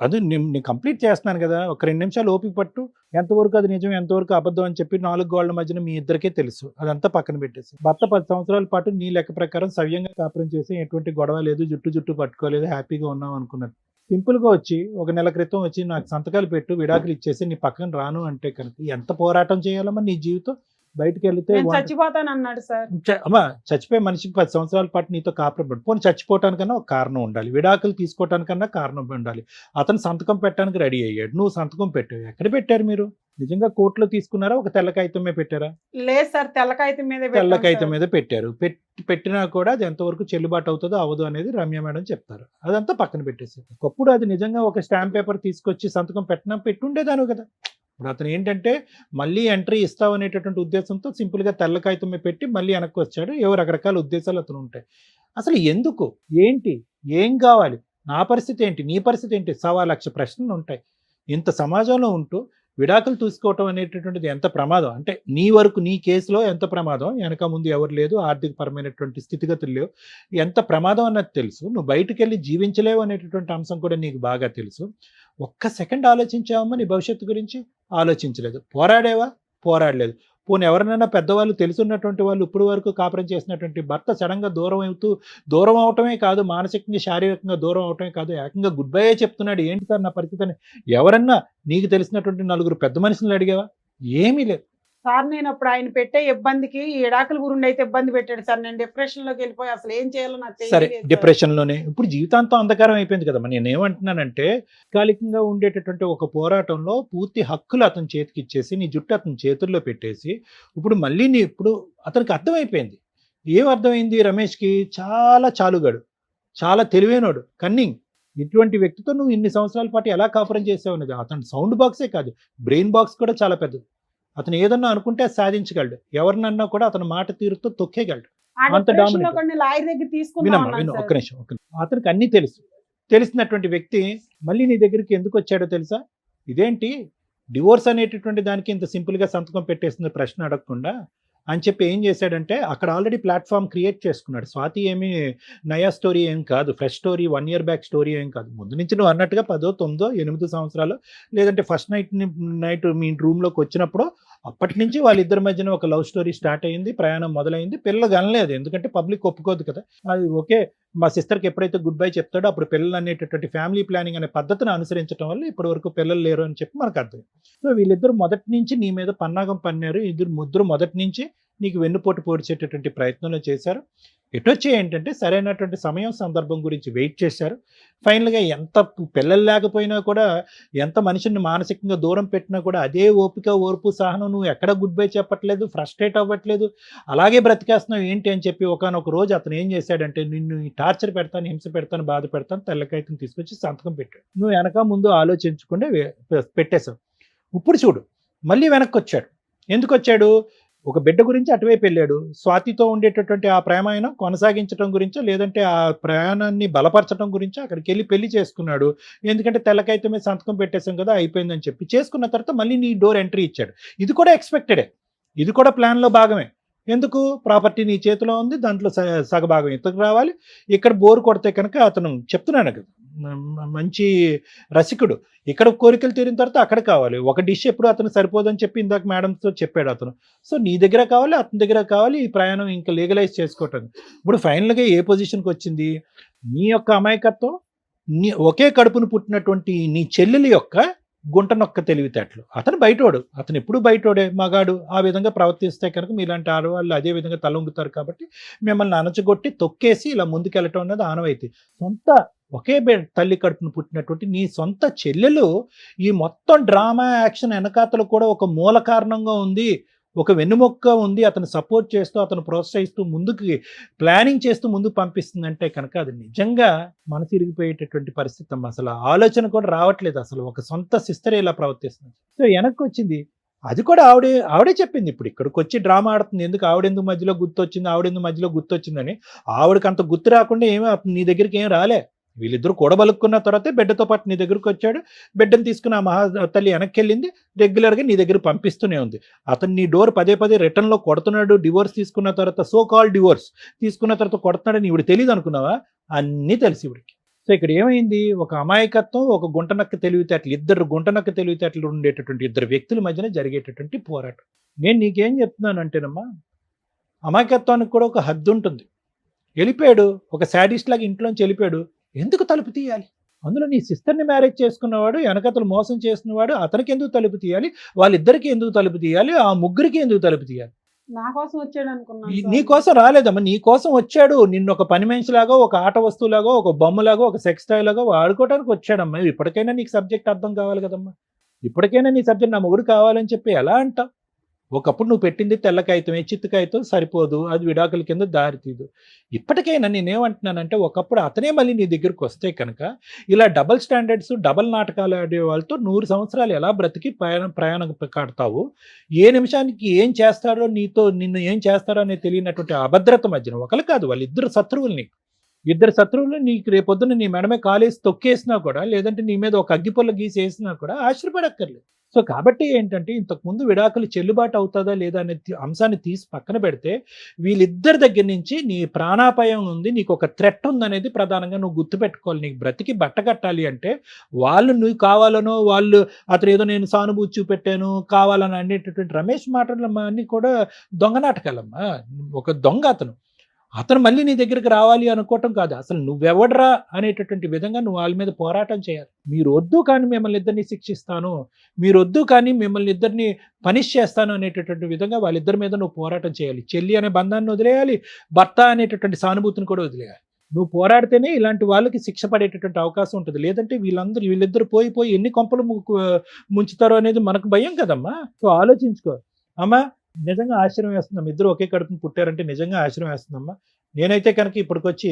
అది నేను కంప్లీట్ చేస్తున్నాను కదా, ఒక 2 నిమిషాలు ఓపిక పట్టు. ఎంతవరకు అది నిజం, ఎంతవరకు అబద్ధం అని చెప్పి 4 గోళ్ల మధ్యన మీ ఇద్దరికే తెలుసు. అదంతా పక్కన పెట్టేసి, భర్త 10 సంవత్సరాల పాటు నీ లెక్క ప్రకారం సవ్యంగా కాపురం చేసి ఎటువంటి గొడవ లేదు, జుట్టు పట్టుకోలేదు, హ్యాపీగా ఉన్నావు అనుకున్నారు. సింపుల్ గా వచ్చి 1 నెల క్రితం వచ్చి నాకు సంతకాలు పెట్టు, విడాకులు ఇచ్చేసి నీ పక్కన రాను అంటే కనుక ఎంత పోరాటం చేయాలమ్మా నీ జీవితం? బయటకు వెళ్తే నేను చచ్చిపోతాను అన్నాడు సార్. అమ్మా, చచ్చిపోయే మనిషికి 10 సంవత్సరాల పాటు నీతో కాపురం పడు. పోనీ చచ్చిపోవటానికన్నా ఒక కారణం ఉండాలి, విడాకులు తీసుకోవటానికన్నా కారణం ఉండాలి. అతను సంతకం పెట్టడానికి రెడీ అయ్యాడు, నువ్వు సంతకం పెట్టావు. ఎక్కడ పెట్టారు మీరు? నిజంగా కోర్టులో తీసుకున్నారా, ఒక తెల్ల కాగితమే పెట్టారా? లేదు సార్, తెల్ల కాగితం మీద తెల్ల కాగితం మీద పెట్టారు. పెట్టినా కూడా అది ఎంతవరకు చెల్లుబాటు అవుతుందో అవదు అనేది రమ్య మేడం చెప్తారు. అదంతా పక్కన పెట్టేసారు. ఒకప్పుడు అది నిజంగా ఒక స్టాంప్ పేపర్ తీసుకొచ్చి సంతకం పెట్టుండేదాను కదా. ఇప్పుడు అతను ఏంటంటే మళ్ళీ ఎంట్రీ ఇస్తావు అనేటటువంటి ఉద్దేశంతో సింపుల్గా తెల్ల కాగితం మీద పెట్టి మళ్ళీ వెనక్కి వచ్చాడు. ఏవో రకరకాల ఉద్దేశాలు అతను ఉంటాయి. అసలు ఎందుకు, ఏంటి, ఏం కావాలి, నా పరిస్థితి ఏంటి, నీ పరిస్థితి ఏంటి, 1,00,000 ప్రశ్నలు ఉంటాయి. ఇంత సమాజంలో ఉంటూ విడాకులు తీసుకోవటం అనేటటువంటిది ఎంత ప్రమాదం అంటే నీ వరకు, నీ కేసులో ఎంత ప్రమాదం, వెనక ముందు ఎవరు లేదు, ఆర్థికపరమైనటువంటి స్థితిగతులు లేవు, ఎంత ప్రమాదం అన్నది తెలుసు. నువ్వు బయటకు వెళ్ళి జీవించలేవు అనేటటువంటి అంశం కూడా నీకు బాగా తెలుసు. ఒక్క సెకండ్ ఆలోచించావమ్మా నీ భవిష్యత్తు గురించి? ఆలోచించలేదు. పోరాడేవా? పోరాడలేదు. పోనీ ఎవరినైనా పెద్దవాళ్ళు తెలుసున్నటువంటి వాళ్ళు ఇప్పుడు వరకు కాపురం చేసినటువంటి భర్త సడన్గా దూరం అవటమే కాదు, మానసికంగా శారీరకంగా దూరం అవటమే కాదు, ఏకంగా గుడ్ బై చెప్తున్నాడు. ఏంటి సార్ నా పరిస్థితి అని ఎవరన్నా నీకు తెలిసినటువంటి 4 పెద్ద మనుషులను అడిగావా? ఏమీ లేదు సార్. నేను అప్పుడు ఆయన పెట్టే ఇబ్బందికి ఈ ఎడాకుల గురుండి అయితే ఇబ్బంది పెట్టాడు సార్. నేను డిప్రెషన్ లోకి వెళ్ళిపోయి అసలు ఏం చేయాలో నాకు సరే, తెలియలేదు సార్. డిప్రెషన్ లోనే ఇప్పుడు జీవితాంతం అంధకారం అయిపోయింది కదా. నేను ఏమంటున్నానంటే తాత్కాలికంగా ఉండేటటువంటి ఒక పోరాటంలో పూర్తి హక్కులు అతని చేతికి ఇచ్చేసి నీ జుట్టు అతని చేతుల్లో పెట్టేసి ఇప్పుడు మళ్ళీ ఇప్పుడు అతనికి అర్థమైపోయింది. ఏం అర్థమైంది? రమేష్కి చాలా చాలుగాడు, చాలా తెలివైనోడు, కన్నింగ్. ఇటువంటి వ్యక్తితో నువ్వు ఇన్ని సంవత్సరాల పాటు ఎలా కాపురం చేసావు అనేది. అతని సౌండ్ బాక్సే కాదు, బ్రెయిన్ బాక్స్ కూడా చాలా పెద్దది. అతను ఏదన్నా అనుకుంటే అది సాధించగలడు. ఎవరినన్నా కూడా అతని మాట తీరుతో తొక్కేయగలడు. ఆ అంత డిప్రెషన్ లో dominant. కొన్ని లాయర్ దగ్గర తీసుకుందాం వినమ్మా, అన్నాను ఒక్క సార్. నిమిషం. అతనికి అన్నీ తెలిసినటువంటి వ్యక్తి మళ్ళీ నీ దగ్గరికి ఎందుకు వచ్చాడో తెలుసా? ఇదేంటి డివోర్స్ అనేటటువంటి దానికి ఇంత సింపుల్గా సంతకం పెట్టేసిన ప్రశ్న అడగకుండా అని చెప్పి ఏం చేశాడంటే అక్కడ ఆల్రెడీ ప్లాట్ఫామ్ క్రియేట్ చేసుకున్నాడు. స్వాతి ఏమి నయా స్టోరీ ఏం కాదు, fresh story, 1 year back story ఏం కాదు. ముందు నుంచి నువ్వు అన్నట్టుగా 10, 9, 8 సంవత్సరాలు లేదంటే ఫస్ట్ నైట్ మీ రూమ్లోకి వచ్చినప్పుడు అప్పటి నుంచి వాళ్ళిద్దరి మధ్యన ఒక లవ్ స్టోరీ స్టార్ట్ అయ్యింది, ప్రయాణం మొదలైంది. పిల్లలు కనలేదు, ఎందుకంటే పబ్లిక్ ఒప్పుకోదు కదా. అది ఓకే, మా సిస్టర్కి ఎప్పుడైతే గుడ్ బై చెప్తాడో అప్పుడు పిల్లలు అనేటటువంటి ఫ్యామిలీ ప్లానింగ్ అనే పద్ధతిని అనుసరించడం వల్ల ఇప్పటి వరకు పిల్లలు లేరు అని చెప్పి మనకు అర్థం. సో వీళ్ళిద్దరు మొదటి నుంచి నీ మీద పన్నాగం పన్నారు. ముగ్గురు మొదటి నుంచి నీకు వెన్నుపోటు పొడిచేటటువంటి ప్రయత్నంలో చేశారు. ఎటొచ్చి ఏంటంటే సరైనటువంటి సమయం సందర్భం గురించి వెయిట్ చేశారు. ఫైనల్గా ఎంత పిల్లలు లేకపోయినా కూడా, ఎంత మనిషిని మానసికంగా దూరం పెట్టినా కూడా అదే ఓపిక, ఓర్పు, సహనం. నువ్వు ఎక్కడ గుడ్ బై చెప్పట్లేదు, ఫ్రస్ట్రేట్ అవ్వట్లేదు, అలాగే బ్రతికేస్తున్నావు ఏంటి అని చెప్పి ఒకానొక రోజు అతను ఏం చేశాడంటే నిన్ను టార్చర్ పెడతాను, హింస పెడతాను, బాధ పెడతాను, తెల్లకాయతం తీసుకొచ్చి సంతకం పెట్టాడు. నువ్వు వెనక ముందు ఆలోచించకుండా పెట్టేశావు. ఇప్పుడు చూడు మళ్ళీ వెనక్కి వచ్చాడు. ఎందుకు వచ్చాడు? ఒక బిడ్డ గురించి అటువైపు వెళ్ళాడు. స్వాతితో ఉండేటటువంటి ఆ ప్రేమాయణం కొనసాగించడం గురించో లేదంటే ఆ ప్రయాణాన్ని బలపరచడం గురించో అక్కడికి వెళ్ళి పెళ్లి చేసుకున్నాడు. ఎందుకంటే తెల్లకైతే మీద సంతకం పెట్టేశాం కదా, అయిపోయిందని చెప్పి చేసుకున్న తర్వాత మళ్ళీ నీ డోర్ ఎంట్రీ ఇచ్చాడు. ఇది కూడా ఎక్స్పెక్టెడే, ఇది కూడా ప్లాన్లో భాగమే. ఎందుకు? ప్రాపర్టీ నీ చేతిలో ఉంది, దాంట్లో సగభాగం ఇతకు రావాలి. ఇక్కడ బోర్ కొడితే కనుక అతను చెప్తున్నాను కదా, మంచి రసికుడు. ఇక్కడ కోరికలు తీరిన తర్వాత అక్కడ కావాలి. ఒక డిష్ ఎప్పుడు అతను సరిపోదని చెప్పి ఇందాక మేడంతో చెప్పాడు అతను. సో నీ దగ్గర కావాలి, అతని దగ్గర కావాలి, ఈ ప్రయాణం ఇంకా లీగలైజ్ చేసుకోవటం. ఇప్పుడు ఫైనల్గా ఏ పొజిషన్కి వచ్చింది? నీ యొక్క అమాయకత్వం, నీ ఒకే కడుపును పుట్టినటువంటి నీ చెల్లెలి యొక్క గుంటనొక్క తెలివితేటలు. అతను బయటోడు, అతను ఎప్పుడు బయటోడే, మగాడు. ఆ విధంగా ప్రవర్తిస్తే కనుక మీలాంటి ఆడవాళ్ళు అదే విధంగా తలొంగుతారు. కాబట్టి మిమ్మల్ని అణచగొట్టి తొక్కేసి ఇలా ముందుకెళ్ళటం అనేది ఆనవాయితీ. సొంత ఒకే తల్లి కడుపును పుట్టినటువంటి నీ సొంత చెల్లెలు ఈ మొత్తం డ్రామా యాక్షన్ వెనకాతలు కూడా ఒక మూల కారణంగా ఉంది, ఒక వెన్నుమొక్క ఉంది. అతను సపోర్ట్ చేస్తూ, అతను ప్రోత్సహిస్తూ, ముందుకు ప్లానింగ్ చేస్తూ ముందుకు పంపిస్తుందంటే కనుక అది నిజంగా మనసు ఇరిగిపోయేటటువంటి పరిస్థితి అమ్మ. అసలు ఆలోచన కూడా రావట్లేదు. అసలు ఒక సొంత సిస్టర్ ఇలా ప్రవర్తిస్తుంది. సో వెనక్కి వచ్చింది, అది కూడా ఆవిడే చెప్పింది. ఇప్పుడు ఇక్కడికి వచ్చి డ్రామా ఆడుతుంది. ఎందుకు? ఆవిడెందుకు మధ్యలో గుర్తొచ్చిందని. ఆవిడకి అంత గుర్తు రాకుండా ఏమీ నీ దగ్గరికి ఏం రాలే. వీళ్ళిద్దరూ కూడబలుక్కున్న తర్వాతే బిడ్డతో పాటు నీ దగ్గరకు వచ్చాడు. బిడ్డను తీసుకుని ఆ మహా తల్లి వెనక్కి వెళ్ళింది. రెగ్యులర్గా నీ దగ్గర పంపిస్తూనే ఉంది. అతను నీ డోర్ పదే రిటర్న్లో కొడుతున్నాడు. డివోర్స్ తీసుకున్న తర్వాత, సో కాల్ డివోర్స్ తీసుకున్న తర్వాత కొడుతున్నాడని ఇవిడు తెలియదు అనుకున్నావా? అన్నీ తెలిసి ఇవిడికి. సో ఇక్కడ ఏమైంది? ఒక అమాయకత్వం, ఒక గుంటనక్క తెలివితేటలు, ఇద్దరు గుంటనక్క తెలివితేటలు ఉండేటటువంటి ఇద్దరు వ్యక్తుల మధ్యన జరిగేటటువంటి పోరాటం. నేను నీకేం చెప్తున్నానంటేనమ్మా, అమాయకత్వానికి కూడా ఒక హద్దు ఉంటుంది. వెళ్ళిపోయాడు, ఒక శాడిస్ట్ లాగా ఇంట్లోంచి వెళ్ళిపోయాడు. ఎందుకు తలుపు తీయాలి? అందులో నీ సిస్టర్ని మ్యారేజ్ చేసుకున్నవాడు, వెనకతలు మోసం చేసినవాడు, అతనికి ఎందుకు తలుపు తీయాలి? వాళ్ళిద్దరికి ఎందుకు తలుపు తీయాలి? ఆ ముగ్గురికి ఎందుకు తలుపు తీయాలి? నా కోసం వచ్చాడు అనుకున్నాను నీ కోసం రాలేదమ్మా, నీ కోసం వచ్చాడు. నిన్ను ఒక పని మనిషిలాగా, ఒక ఆట వస్తువులాగా, ఒక బొమ్మలాగా, ఒక సెక్స్ టాయ్ లాగా వాడుకోవడానికి వచ్చాడమ్మా. ఇప్పటికైనా నీకు సబ్జెక్ట్ అర్థం కావాలి కదమ్మా. ఇప్పటికైనా నీ సబ్జెక్ట్ నా మొగుడు కావాలని చెప్పి ఎలా అంటావు? ఒకప్పుడు నువ్వు పెట్టింది తెల్ల కాగితమే, చిత్తు కాగితం సరిపోదు, అది విడాకుల కింద దారితీదు. ఇప్పటికైనా నేనేమంటున్నానంటే, ఒకప్పుడు అతనే మళ్ళీ నీ దగ్గరికి వస్తే కనుక ఇలా డబల్ స్టాండర్డ్స్, డబల్ నాటకాలు ఆడే వాళ్ళతో 100 సంవత్సరాలు ఎలా బ్రతికి ప్రయాణం కాడతావు? ఏ నిమిషానికి ఏం చేస్తాడో, నిన్ను ఏం చేస్తాడో అనేది తెలియనటువంటి అభద్రత మధ్యన ఒకరు కాదు, వాళ్ళిద్దరు శత్రువులు నీకు. ఇద్దరు శత్రువులు నీకు రేపొద్దున నీ మెడమే కాలేసి తొక్కేసినా కూడా, లేదంటే నీ మీద ఒక అగ్గిపుల్ల గీసేసినా కూడా ఆశ్చర్యపడక్కర్లేదు. సో కాబట్టి ఏంటంటే, ఇంతకుముందు విడాకులు చెల్లుబాటు అవుతుందా లేదా అనే అంశాన్ని తీసి పక్కన పెడితే, వీళ్ళిద్దరి దగ్గర నుంచి నీ ప్రాణాపాయం ఉంది, నీకు ఒక థ్రెట్ ఉందనేది ప్రధానంగా నువ్వు గుర్తుపెట్టుకోవాలి. నీకు బ్రతికి బట్ట కట్టాలి అంటే, వాళ్ళు నువ్వు కావాలనో, వాళ్ళు అతను ఏదో నేను సానుభూతి చూపెట్టాను కావాలని అనేటటువంటి రమేష్ మాటలు అన్నీ కూడా దొంగ నాటకాలమ్మా. ఒక దొంగ అతను మళ్ళీ నీ దగ్గరికి రావాలి అనుకోవటం కాదు, అసలు నువ్వెవడరా అనేటటువంటి విధంగా నువ్వు వాళ్ళ మీద పోరాటం చేయాలి. మీరు వద్దు కానీ మిమ్మల్ని ఇద్దరిని శిక్షిస్తాను, మీరు వద్దు కానీ మిమ్మల్ని ఇద్దరిని పనిష్ చేస్తాను అనేటటువంటి విధంగా వాళ్ళిద్దరి మీద నువ్వు పోరాటం చేయాలి. చెల్లి అనే బంధాన్ని వదిలేయాలి, భర్త అనేటటువంటి సానుభూతిని కూడా వదిలేయాలి. నువ్వు పోరాడితేనే ఇలాంటి వాళ్ళకి శిక్ష పడేటటువంటి అవకాశం ఉంటుంది. లేదంటే వీళ్ళిద్దరు పోయి ఎన్ని కొంపలు ముంచుతారో అనేది మనకు భయం కదమ్మా. సో ఆలోచించుకో అమ్మా. నిజంగా ఆశ్చర్యం వేస్తుందమ్మా, ఇద్దరు ఒకే కడుపుని పుట్టారంటే నిజంగా ఆశ్చర్యం వేస్తుందమ్మా. నేనైతే కనుక ఇప్పటికొచ్చి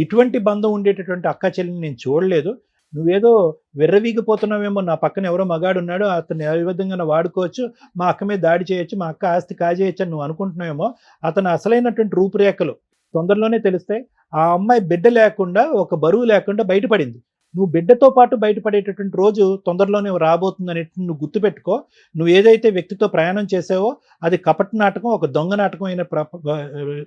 ఇటువంటి బంధం ఉండేటటువంటి అక్క చెల్లిని నేను చూడలేదు. నువ్వేదో విర్రవీగిపోతున్నావేమో, నా పక్కన ఎవరో మగాడు ఉన్నాడు, అతను ఏ విధంగా వాడుకోవచ్చు, మా అక్క మీద దాడి చేయొచ్చు, మా అక్క ఆస్తి కాజేయచ్చు అని నువ్వు అనుకుంటున్నావేమో. అతను అసలైనటువంటి రూపురేఖలు తొందరలోనే తెలుస్తాయి. ఆ అమ్మాయి బిడ్డ లేకుండా, ఒక బరువు లేకుండా బయటపడింది. నువ్వు బిడ్డతో పాటు బయటపడేటటువంటి రోజు తొందరలోనే రాబోతుందని నువ్వు గుర్తుపెట్టుకో. నువ్వు ఏదైతే వ్యక్తితో ప్రయాణం చేసావో అది కపట నాటకం, ఒక దొంగ నాటకం అయిన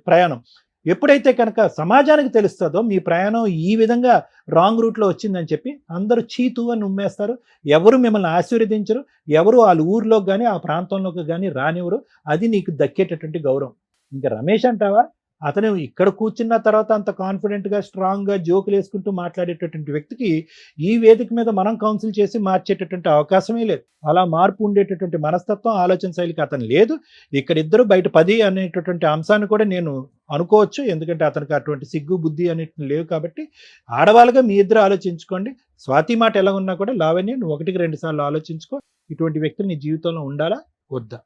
ప్రయాణం. ఎప్పుడైతే కనుక సమాజానికి తెలుస్తుందో మీ ప్రయాణం ఈ విధంగా రాంగ్ రూట్లో వచ్చిందని చెప్పి అందరూ చీతు అని ఉమ్మేస్తారు. ఎవరు మిమ్మల్ని ఆశీర్వదించరు, ఎవరు వాళ్ళ ఊర్లోకి కానీ ఆ ప్రాంతంలోకి కానీ రానివ్వరు. అది నీకు దక్కేటటువంటి గౌరవం. ఇంకా రమేష్ అంటావా, అతను ఇక్కడ కూర్చున్న తర్వాత అంత కాన్ఫిడెంట్గా స్ట్రాంగ్గా జోకులు వేసుకుంటూ మాట్లాడేటటువంటి వ్యక్తికి ఈ వేదిక మీద మనం కౌన్సిల్ చేసి మార్చేటటువంటి అవకాశమే లేదు. అలా మార్పు ఉండేటటువంటి మనస్తత్వం, ఆలోచన శైలికి అతను లేదు. ఇక్కడిద్దరు బయట 10 అనేటటువంటి అంశాన్ని కూడా నేను అనుకోవచ్చు. ఎందుకంటే అతనికి అటువంటి సిగ్గు బుద్ధి అనేటివి లేవు కాబట్టి. ఆడవాళ్ళగా మీ ఇద్దరు ఆలోచించుకోండి. స్వాతి మాట ఎలా ఉన్నా కూడా లావణ్య, నువ్వు 1కి 2 సార్లు ఆలోచించుకో. ఇటువంటి వ్యక్తులు నీ జీవితంలో ఉండాలా వద్దా?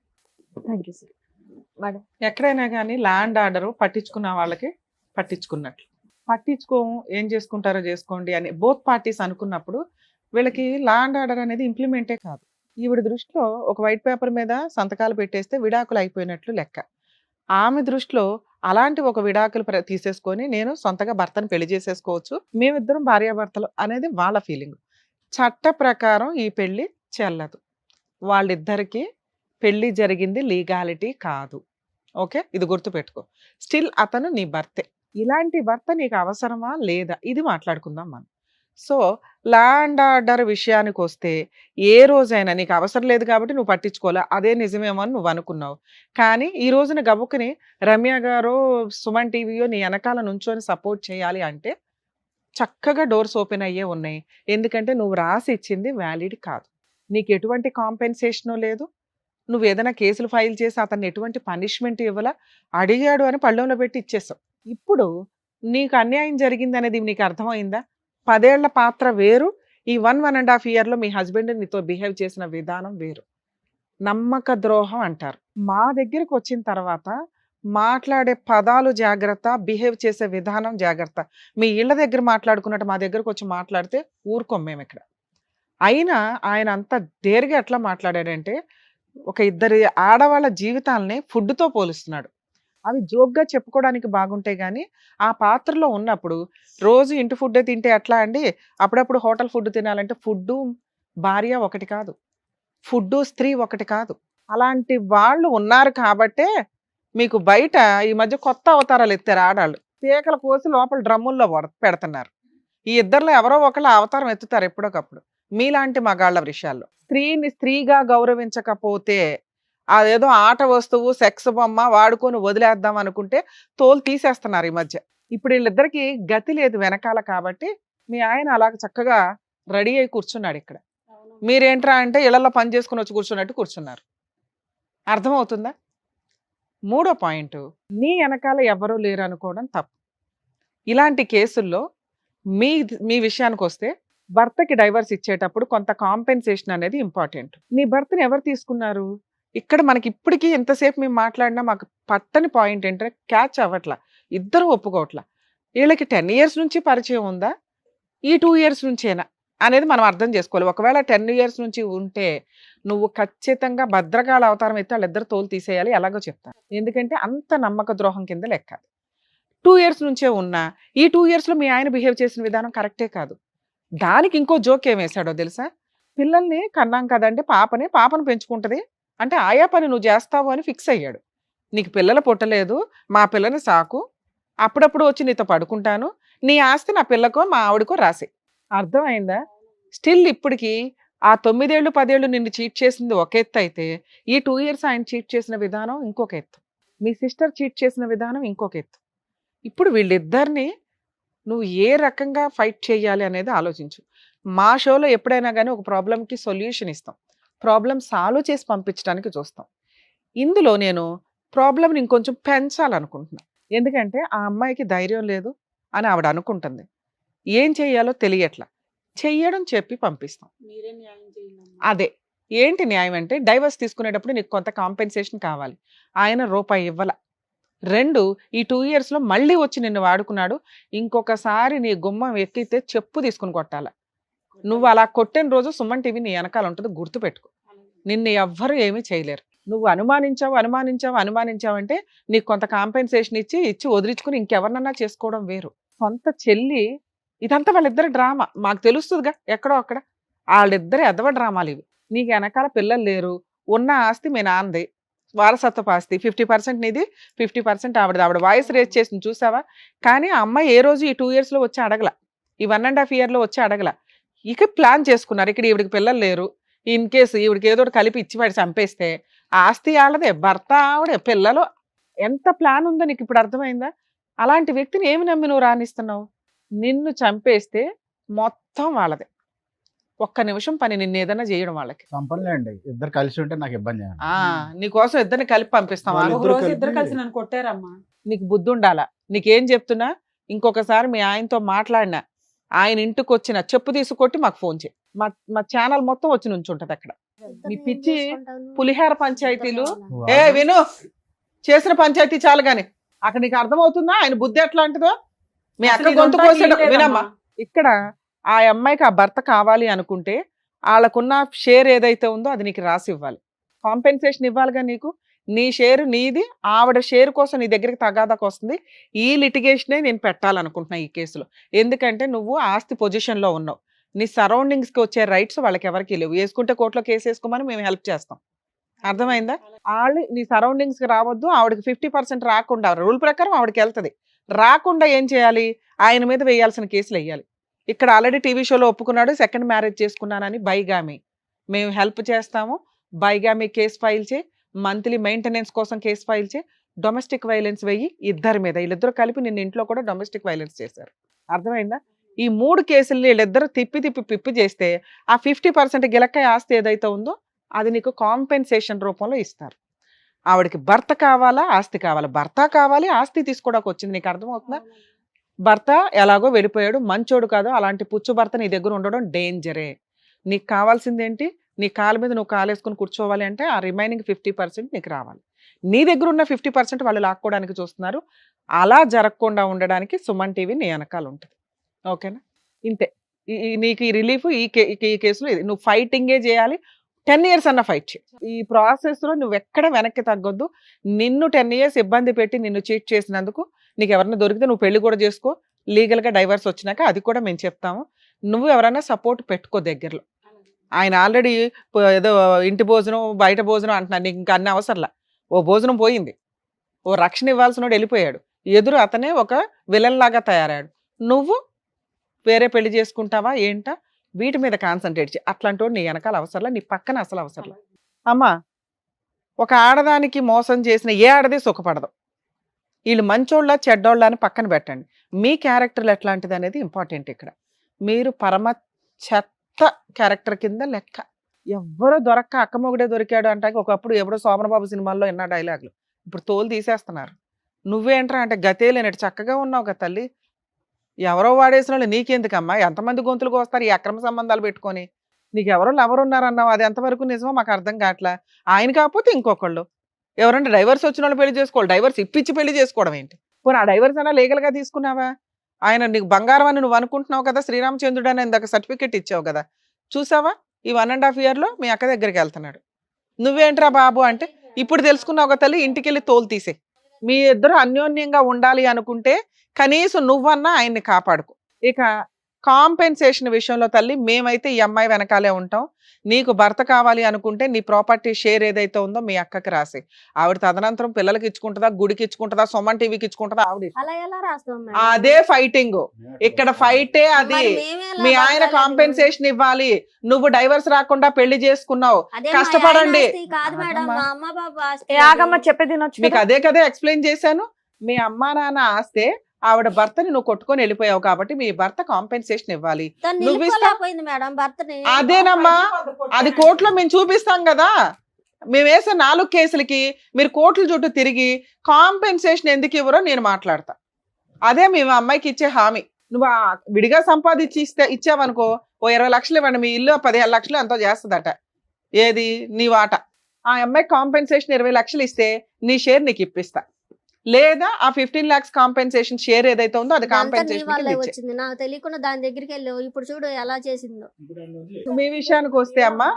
Thank you sir. మేడం, ఎక్కడైనా కానీ ల్యాండ్ ఆర్డర్ పట్టించుకున్న వాళ్ళకి పట్టించుకున్నట్లు, పట్టించుకోము ఏం చేసుకుంటారో చేసుకోండి అని బోత్ పార్టీస్ అనుకున్నప్పుడు వీళ్ళకి ల్యాండ్ ఆర్డర్ అనేది ఇంప్లిమెంటే కాదు. ఈవిడ దృష్టిలో ఒక వైట్ పేపర్ మీద సంతకాలు పెట్టేస్తే విడాకులు అయిపోయినట్లు లెక్క. ఆమె దృష్టిలో అలాంటి ఒక విడాకులు తీసేసుకొని నేను సొంతగా భర్తను పెళ్లి చేసేసుకోవచ్చు, మేమిద్దరం భార్యాభర్తలు అనేది వాళ్ళ ఫీలింగ్. చట్ట ప్రకారం ఈ పెళ్లి చెల్లదు. వాళ్ళిద్దరికీ పెళ్లి జరిగింది లీగాలిటీ కాదు. ఓకే, ఇది గుర్తుపెట్టుకో. స్టిల్ అతను నీ భర్తే. ఇలాంటి భర్త నీకు అవసరమా లేదా ఇది మాట్లాడుకుందాం మనం. సో ల్యాండ్ ఆర్డర్ విషయానికి వస్తే ఏ రోజైనా నీకు అవసరం లేదు కాబట్టి నువ్వు పట్టించుకోలే, అదే నిజమేమో అని నువ్వు అనుకున్నావు. కానీ ఈ రోజున గబుక్కుని రమ్య గారో సుమన్ టీవీయో నీ వెనకాల నుంచొని సపోర్ట్ చేయాలి అంటే చక్కగా డోర్స్ ఓపెన్ అయ్యే ఉన్నాయి. ఎందుకంటే నువ్వు రాసి ఇచ్చింది వ్యాలిడ్ కాదు, నీకు ఎటువంటి కాంపెన్సేషను లేదు, నువ్వు ఏదైనా కేసులు ఫైల్ చేసి అతన్ని ఎటువంటి పనిష్మెంట్ ఇవ్వాలా, అడిగాడు అని పళ్ళెంలో పెట్టి ఇచ్చేసావు. ఇప్పుడు నీకు అన్యాయం జరిగింది అనేది నీకు అర్థమైందా? 10 ఏళ్ల పాత్ర వేరు, ఈ 1.5 ఇయర్లో మీ హస్బెండ్ నీతో బిహేవ్ చేసిన విధానం వేరు. నమ్మక ద్రోహం అంటారు. మా దగ్గరికి వచ్చిన తర్వాత మాట్లాడే పదాలు జాగ్రత్త, బిహేవ్ చేసే విధానం జాగ్రత్త. మీ ఇళ్ళ దగ్గర మాట్లాడుకున్నట్టు మా దగ్గరకు వచ్చి మాట్లాడితే ఊరుకోం మేము ఇక్కడ. అయినా ఆయన అంత డేర్గా ఎట్లా మాట్లాడాడంటే, ఒక ఇద్దరి ఆడవాళ్ళ జీవితాలని ఫుడ్తో పోలుస్తున్నాడు. అవి జోక్గా చెప్పుకోవడానికి బాగుంటాయి కానీ ఆ పాత్రలో ఉన్నప్పుడు రోజు ఇంటి ఫుడ్డే తింటే ఎట్లా అండి? అప్పుడప్పుడు హోటల్ ఫుడ్ తినాలంటే ఫుడ్డు భార్య ఒకటి కాదు, ఫుడ్డు స్త్రీ ఒకటి కాదు. అలాంటి వాళ్ళు ఉన్నారు కాబట్టే మీకు బయట ఈ మధ్య కొత్త అవతారాలు ఎత్తారు ఆడాళ్ళు. పీకల కోసి లోపల డ్రమ్ముల్లో పెడుతున్నారు. ఈ ఇద్దరిలో ఎవరో ఒకళ్ళ అవతారం ఎత్తుతారు ఎప్పుడోకప్పుడు మీలాంటి మగాళ్ళ విషయాల్లో. స్త్రీని స్త్రీగా గౌరవించకపోతే అదేదో ఆట వస్తువు, సెక్స్ బొమ్మ వాడుకొని వదిలేద్దాం అనుకుంటే తోలు తీసేస్తున్నారు ఈ మధ్య. ఇప్పుడు వీళ్ళిద్దరికి గతి లేదు వెనకాల కాబట్టి మీ ఆయన అలాగ చక్కగా రెడీ అయి కూర్చున్నాడు ఇక్కడ. మీరేంట్రా అంటే ఇళ్లలో పని చేసుకుని వచ్చి కూర్చున్నట్టు కూర్చున్నారు. అర్థమవుతుందా? 3వ పాయింట్, నీ వెనకాల ఎవరూ లేరు అనుకోవడం తప్పు. ఇలాంటి కేసుల్లో మీ విషయానికి వస్తే భర్తకి డైవర్స్ ఇచ్చేటప్పుడు కొంత కాంపెన్సేషన్ అనేది ఇంపార్టెంట్. నీ భర్తని ఎవరు తీసుకున్నారు? ఇక్కడ మనకి ఇప్పటికీ ఎంతసేపు మేము మాట్లాడినా మాకు పట్టని పాయింట్ ఏంటంటే క్యాచ్ అవ్వట్లా, ఇద్దరు ఒప్పుకోవట్లా. వీళ్ళకి 10 years నుంచి పరిచయం ఉందా, ఈ 2 years నుంచేనా అనేది మనం అర్థం చేసుకోవాలి. ఒకవేళ 10 years నుంచి ఉంటే నువ్వు ఖచ్చితంగా భద్రకాళ అవతారం అయితే వాళ్ళిద్దరు తోలు తీసేయాలి, ఎలాగో చెప్తాను. ఎందుకంటే అంత నమ్మక ద్రోహం కింద లెక్క. 2 years నుంచే ఉన్నా ఈ 2 yearsలో మీ ఆయన బిహేవ్ చేసిన విధానం కరెక్టే కాదు. దానికి ఇంకో జోక్ ఏం వేశాడో తెలుసా? పిల్లల్ని కన్నాం కదంటే పాపను పెంచుకుంటది అంటే ఆయా పని నువ్వు చేస్తావు అని ఫిక్స్ అయ్యాడు. నీకు పిల్లలు పుట్టలేదు, మా పిల్లని సాకు, అప్పుడప్పుడు వచ్చి నీతో పడుకుంటాను, నీ ఆస్తి నా పిల్లకో మా ఆవిడకో రాసి. అర్థమైందా? స్టిల్ ఇప్పటికి ఆ 9 ఏళ్ళు 10 ఏళ్ళు నిన్ను చీట్ చేసింది ఒక ఎత్తు అయితే, ఈ 2 years ఆయన చీట్ చేసిన విధానం ఇంకొక ఎత్తు, మీ సిస్టర్ చీట్ చేసిన విధానం ఇంకొక ఎత్తు. ఇప్పుడు వీళ్ళిద్దరిని నువ్వు ఏ రకంగా ఫైట్ చేయాలి అనేది ఆలోచించు. మా షోలో ఎప్పుడైనా కానీ ఒక ప్రాబ్లంకి సొల్యూషన్ ఇస్తాం, ప్రాబ్లం సాల్వ్ చేసి పంపించడానికి చూస్తాం. ఇందులో నేను ప్రాబ్లంని ఇంకొంచెం పెంచాలనుకుంటున్నాను. ఎందుకంటే ఆ అమ్మాయికి ధైర్యం లేదు అని ఆవిడ అనుకుంటుంది, ఏం చెయ్యాలో తెలియట్లా, చెయ్యడం చెప్పి పంపిస్తాం. అదే ఏంటి న్యాయం అంటే, డైవర్స్ తీసుకునేటప్పుడు నీకు కొంత కాంపెన్సేషన్ కావాలి. ఆయన రూపాయి ఇవ్వాల. 2, ఈ 2 yearsలో మళ్ళీ వచ్చి నిన్ను వాడుకున్నాడు, ఇంకొకసారి నీ గుమ్మం ఎక్కితే చెప్పు తీసుకుని కొట్టాల. నువ్వు అలా కొట్టిన రోజు సుమన్ టీవీ నీ వెనకాల ఉంటుంది, గుర్తుపెట్టుకో. నిన్ను ఎవ్వరు ఏమీ చేయలేరు. నువ్వు అనుమానించావంటే నీకు కొంత కాంపెన్సేషన్ ఇచ్చి వదిలించుకుని ఇంకెవరినన్నా చేసుకోవడం వేరు. సొంత చెల్లి, ఇదంతా వాళ్ళిద్దరు డ్రామా మాకు తెలుస్తుందిగా ఎక్కడో అక్కడ. వాళ్ళిద్దరు ఎదవ డ్రామాలు ఇవి. నీకు వెనకాల పిల్లలు లేరు, ఉన్న ఆస్తి మీ నాన్నది, వారసత్వపు ఆస్తి 50% నీది, 50% ఆవిడది. ఆవిడ వాయిస్ రేజ్ చేసింది చూసావా? కానీ ఆ అమ్మాయి ఏ రోజు ఈ 2 yearsలో వచ్చి అడగల, ఈ 1.5 yearలో వచ్చి అడగల. ఇక ప్లాన్ చేసుకున్నారు, ఇక్కడ ఈవిడికి పిల్లలు లేరు, ఇన్ కేసు ఈవిడికి ఏదో ఒకటి కలిపి ఇచ్చి వాడి చంపేస్తే ఆస్తి ఆళ్ళదే, భర్త ఆవిడే, పిల్లలు. ఎంత ప్లాన్ ఉందో నీకు ఇప్పుడు అర్థమైందా? అలాంటి వ్యక్తిని ఏమి నమ్మి నువ్వు రాణిస్తున్నావు? నిన్ను చంపేస్తే మొత్తం వాళ్ళదే. ఒక్క నిమిషం పని నిన్ను ఏదైనా చేయడం వాళ్ళకి. సంపన్లేండి, ఇద్దరు కలిసి ఉంటే నాకు ఇబ్బంది. నీకోసం ఇద్దరిని కలిపి పంపిస్తాం. ఇద్దరు కలిసి నన్ను కొట్టారమ్మా. నీకు బుద్ధి ఉండాలా? నీకేం చెప్తున్నా, ఇంకొకసారి మీ ఆయనతో మాట్లాడినా, ఆయన ఇంటికి వచ్చిన చెప్పు తీసుకొట్టి మాకు ఫోన్ చేయి. మా ఛానల్ మొత్తం వచ్చి నుంచుంటది అక్కడ. నీ పిచ్చి పులిహార పంచాయతీలు. విను, చేసిన పంచాయతీ చాలు గాని అక్కడ నీకు అర్థమవుతుందా ఆయన బుద్ధి ఎట్లాంటిదో? మీ అక్క గొంతు కోసాడు. వినమ్మా, ఇక్కడ ఆ అమ్మాయికి ఆ భర్త కావాలి అనుకుంటే వాళ్ళకున్న షేర్ ఏదైతే ఉందో అది నీకు రాసి ఇవ్వాలి, కాంపెన్సేషన్ ఇవ్వాలిగా. నీకు నీ షేరు నీది, ఆవిడ షేర్ కోసం నీ దగ్గరికి తగాదాకు వస్తుంది. ఈ లిటిగేషనే నేను పెట్టాలనుకుంటున్నా ఈ కేసులో. ఎందుకంటే నువ్వు ఆస్తి పొజిషన్లో ఉన్నావు, నీ సరౌండింగ్స్కి వచ్చే రైట్స్ వాళ్ళకి ఎవరికి లేవు. వేసుకుంటే కోర్టులో కేసు వేసుకోమని మేము హెల్ప్ చేస్తాం. అర్థమైందా? వాళ్ళు నీ సరౌండింగ్స్కి రావద్దు, ఆవిడకి 50% రాకుండా, రూల్ ప్రకారం ఆవిడకి వెళ్తుంది, రాకుండా ఏం చేయాలి? ఆయన మీద వేయాల్సిన కేసులు వేయాలి. ఇక్కడ ఆల్రెడీ టీవీ షోలో ఒప్పుకున్నాడు, సెకండ్ మ్యారేజ్ చేసుకున్నానని. బైగామి మేము హెల్ప్ చేస్తాము, బైగామి కేసు ఫైల్ చేయి, మంత్లీ మెయింటెనెన్స్ కోసం కేసు ఫైల్ చేయి, డొమెస్టిక్ వైలెన్స్ వెయ్యి ఇద్దరి మీద. వీళ్ళిద్దరు కలిపి నిన్న ఇంట్లో కూడా డొమెస్టిక్ వైలెన్స్ చేశారు. అర్థమైందా? ఈ 3 కేసుల్ని వీళ్ళిద్దరు తిప్పి చేస్తే ఆ 50% గిలక్కాయ ఆస్తి ఏదైతే ఉందో అది నీకు కాంపెన్సేషన్ రూపంలో ఇస్తారు. ఆవిడకి భర్త కావాలా, ఆస్తి కావాలా? భర్త కావాలి, ఆస్తి తీసుకోవడానికి వచ్చింది. నీకు అర్థమవుతుందా? భర్త ఎలాగో వెళ్ళిపోయాడు, మంచోడు కాదు, అలాంటి పుచ్చు భర్త నీ దగ్గర ఉండడం డేంజరే. నీకు కావాల్సింది ఏంటి? నీ కాళ్ళ మీద నువ్వు కాలేసుకుని కూర్చోవాలి అంటే ఆ రిమైనింగ్ 50% నీకు రావాలి. నీ దగ్గర ఉన్న 50% వాళ్ళు లాక్కోవడానికి చూస్తున్నారు. అలా జరగకుండా ఉండడానికి సుమన్ టీవీ నీ వెనకాల ఉంటుంది. ఓకేనా? ఇంతే. నీకు ఈ రిలీఫ్ ఈ కేసులో ఇది. నువ్వు ఫైటింగే చేయాలి, 10 years అన్న ఫైట్ చేయి. ఈ ప్రాసెస్లో నువ్వు ఎక్కడ వెనక్కి తగ్గొద్దు. నిన్ను 10 years ఇబ్బంది పెట్టి నిన్ను చీట్ చేసినందుకు నీకు ఎవరైనా దొరికితే నువ్వు పెళ్లి కూడా చేసుకో, లీగల్గా డైవర్స్ వచ్చినాక అది కూడా మేము చెప్తాము. నువ్వు ఎవరైనా సపోర్ట్ పెట్టుకో దగ్గరలో. ఆయన ఆల్రెడీ ఏదో ఇంటి భోజనం బయట భోజనం అంటున్నాను, నీకు ఇంకా అన్ని అవసరంలా. ఓ భోజనం పోయింది, ఓ రక్షణ ఇవ్వాల్సిన వాడు వెళ్ళిపోయాడు, ఎదురు అతనే ఒక విలన్ లాగా తయారాడు. నువ్వు వేరే పెళ్లి చేసుకుంటావా ఏంటా? వీటి మీద కాన్సన్ట్రేట్ చేయి. అట్లాంటి నీ వెనకాల అవసరంలా, నీ పక్కన అసలు అవసరంలా. అమ్మా, ఒక ఆడదానికి మోసం చేసిన ఏ ఆడది సుఖపడదు. వీళ్ళు మంచోళ్ళ చెడ్డోళ్ళ అని పక్కన పెట్టండి. మీ క్యారెక్టర్లు ఎట్లాంటిది అనేది ఇంపార్టెంట్. ఇక్కడ మీరు పరమ చెత్త క్యారెక్టర్ కింద లెక్క. ఎవ్వరూ దొరక్క అక్కమొగుడే దొరికాడు అంటే ఒకప్పుడు ఎవడో సోమనబాబు సినిమాల్లో ఎన్నో డైలాగులు ఇప్పుడు తోలు తీసేస్తున్నారు. నువ్వేంట్రా అంటే గతే లేనట్టు చక్కగా ఉన్నావు కదా తల్లి. ఎవరో వాడేసిన వాళ్ళు నీకెందుకమ్మా? ఎంతమంది గొంతులకు వస్తారు ఈ అక్రమ సంబంధాలు పెట్టుకొని? నీకు ఎవరో లవర్ ఉన్నారన్నావు, అది ఎంతవరకు నిజమో మాకు అర్థం కావట్లా. ఆయన కాకపోతే ఇంకొకళ్ళు ఎవరంటే డైవర్స్ వచ్చిన వాళ్ళు పెళ్లి చేసుకోవాలి, డైవర్స్ ఇప్పించి పెళ్లి చేసుకోవడం ఏంటి? పోనీ ఆ డైవర్స్ అయినా లీగల్గా తీసుకున్నావా? ఆయన నీకు బంగారం అని నువ్వు అనుకుంటున్నావు కదా, శ్రీరామచంద్రుడు అని ఇందాక సర్టిఫికెట్ ఇచ్చావు కదా, చూసావా? ఈ 1.5 yearలో మీ అక్క దగ్గరికి వెళ్తున్నాడు. నువ్వేంట్రా బాబు అంటే ఇప్పుడు తెలుసుకున్నావు ఒక తల్లి, ఇంటికి వెళ్ళి తోలు తీసే. మీ ఇద్దరు అన్యోన్యంగా ఉండాలి అనుకుంటే కనీసం నువ్వన్నా ఆయన్ని కాపాడుకో. ఇక కాంపెన్సేషన్ విషయంలో తల్లి, మేమైతే ఈ అమ్మాయి వెనకాలే ఉంటాం. నీకు భర్త కావాలి అనుకుంటే నీ ప్రాపర్టీ షేర్ ఏదైతే ఉందో మీ అక్కకి రాసి, ఆవిడ తదనంతరం పిల్లలకి ఇచ్చుకుంటుందా, గుడికి ఇచ్చుకుంటుందా, సొమ్మన్ టీవీకి ఇచ్చుకుంటుందా, ఆవిడ అలా ఎలా రాస్తాం మేడం? అదే ఫైటింగ్. ఇక్కడ ఫైటే అది. మరి మేమే ఎలా మీ ఆయన బతకాలి? కాంపెన్సేషన్ ఇవ్వాలి. నువ్వు డైవర్స్ రాకుండా పెళ్లి చేసుకున్నావు, అదే మా కష్టపడండి. ఆయన ఆస్తి కాదు మేడం, మా అమ్మ బాబు ఆస్తి. ఆగమ్మ చెప్పేది వినొచ్చు మీకు కదా. అదే కదా ఎక్స్ప్లెయిన్ చేశాను. మీ అమ్మా నాన్న ఆస్తే ఆవిడ భర్తని నువ్వు కొట్టుకొని వెళ్ళిపోయావు కాబట్టి మీ భర్త కాంపెన్సేషన్ ఇవ్వాలి. తను నువ్వు నిలుపుకోలేకపోయింది మేడం భర్తని. అదేనమ్మా, అది కోర్టులో మేము చూపిస్తాం కదా. మేము వేసే 4 కేసులకి మీరు కోర్టుల చుట్టూ తిరిగి కాంపెన్సేషన్ ఎందుకు ఇవ్వరో నేను మాట్లాడతా. అదే మేము అమ్మాయికి ఇచ్చే హామీ. నువ్వు విడిగా సంపాదించి ఇచ్చావనుకో, ఓ 20 లక్షలు ఇవ్వండి, మీ ఇల్లు 15 లక్షలు ఎంతో చేస్తుందట. ఏది నీ వాట. ఆ అమ్మాయికి కాంపెన్సేషన్ 20 లక్షలు ఇస్తే నీ షేర్ నీకు ఇప్పిస్తా. లేదా ఆ 15 lakhs కాంపెన్సేషన్ షేర్ ఏదైతే ఉందో అది ఇదంతా నీ కాంపెన్సేషన్ వల్లే వచ్చింది, నాకు తెలియకుండా దాని దగ్గరికి వెళ్ళావు. ఇప్పుడు చూడు ఎలా చేసిందో. మీ విషయానికి వస్తే అమ్మా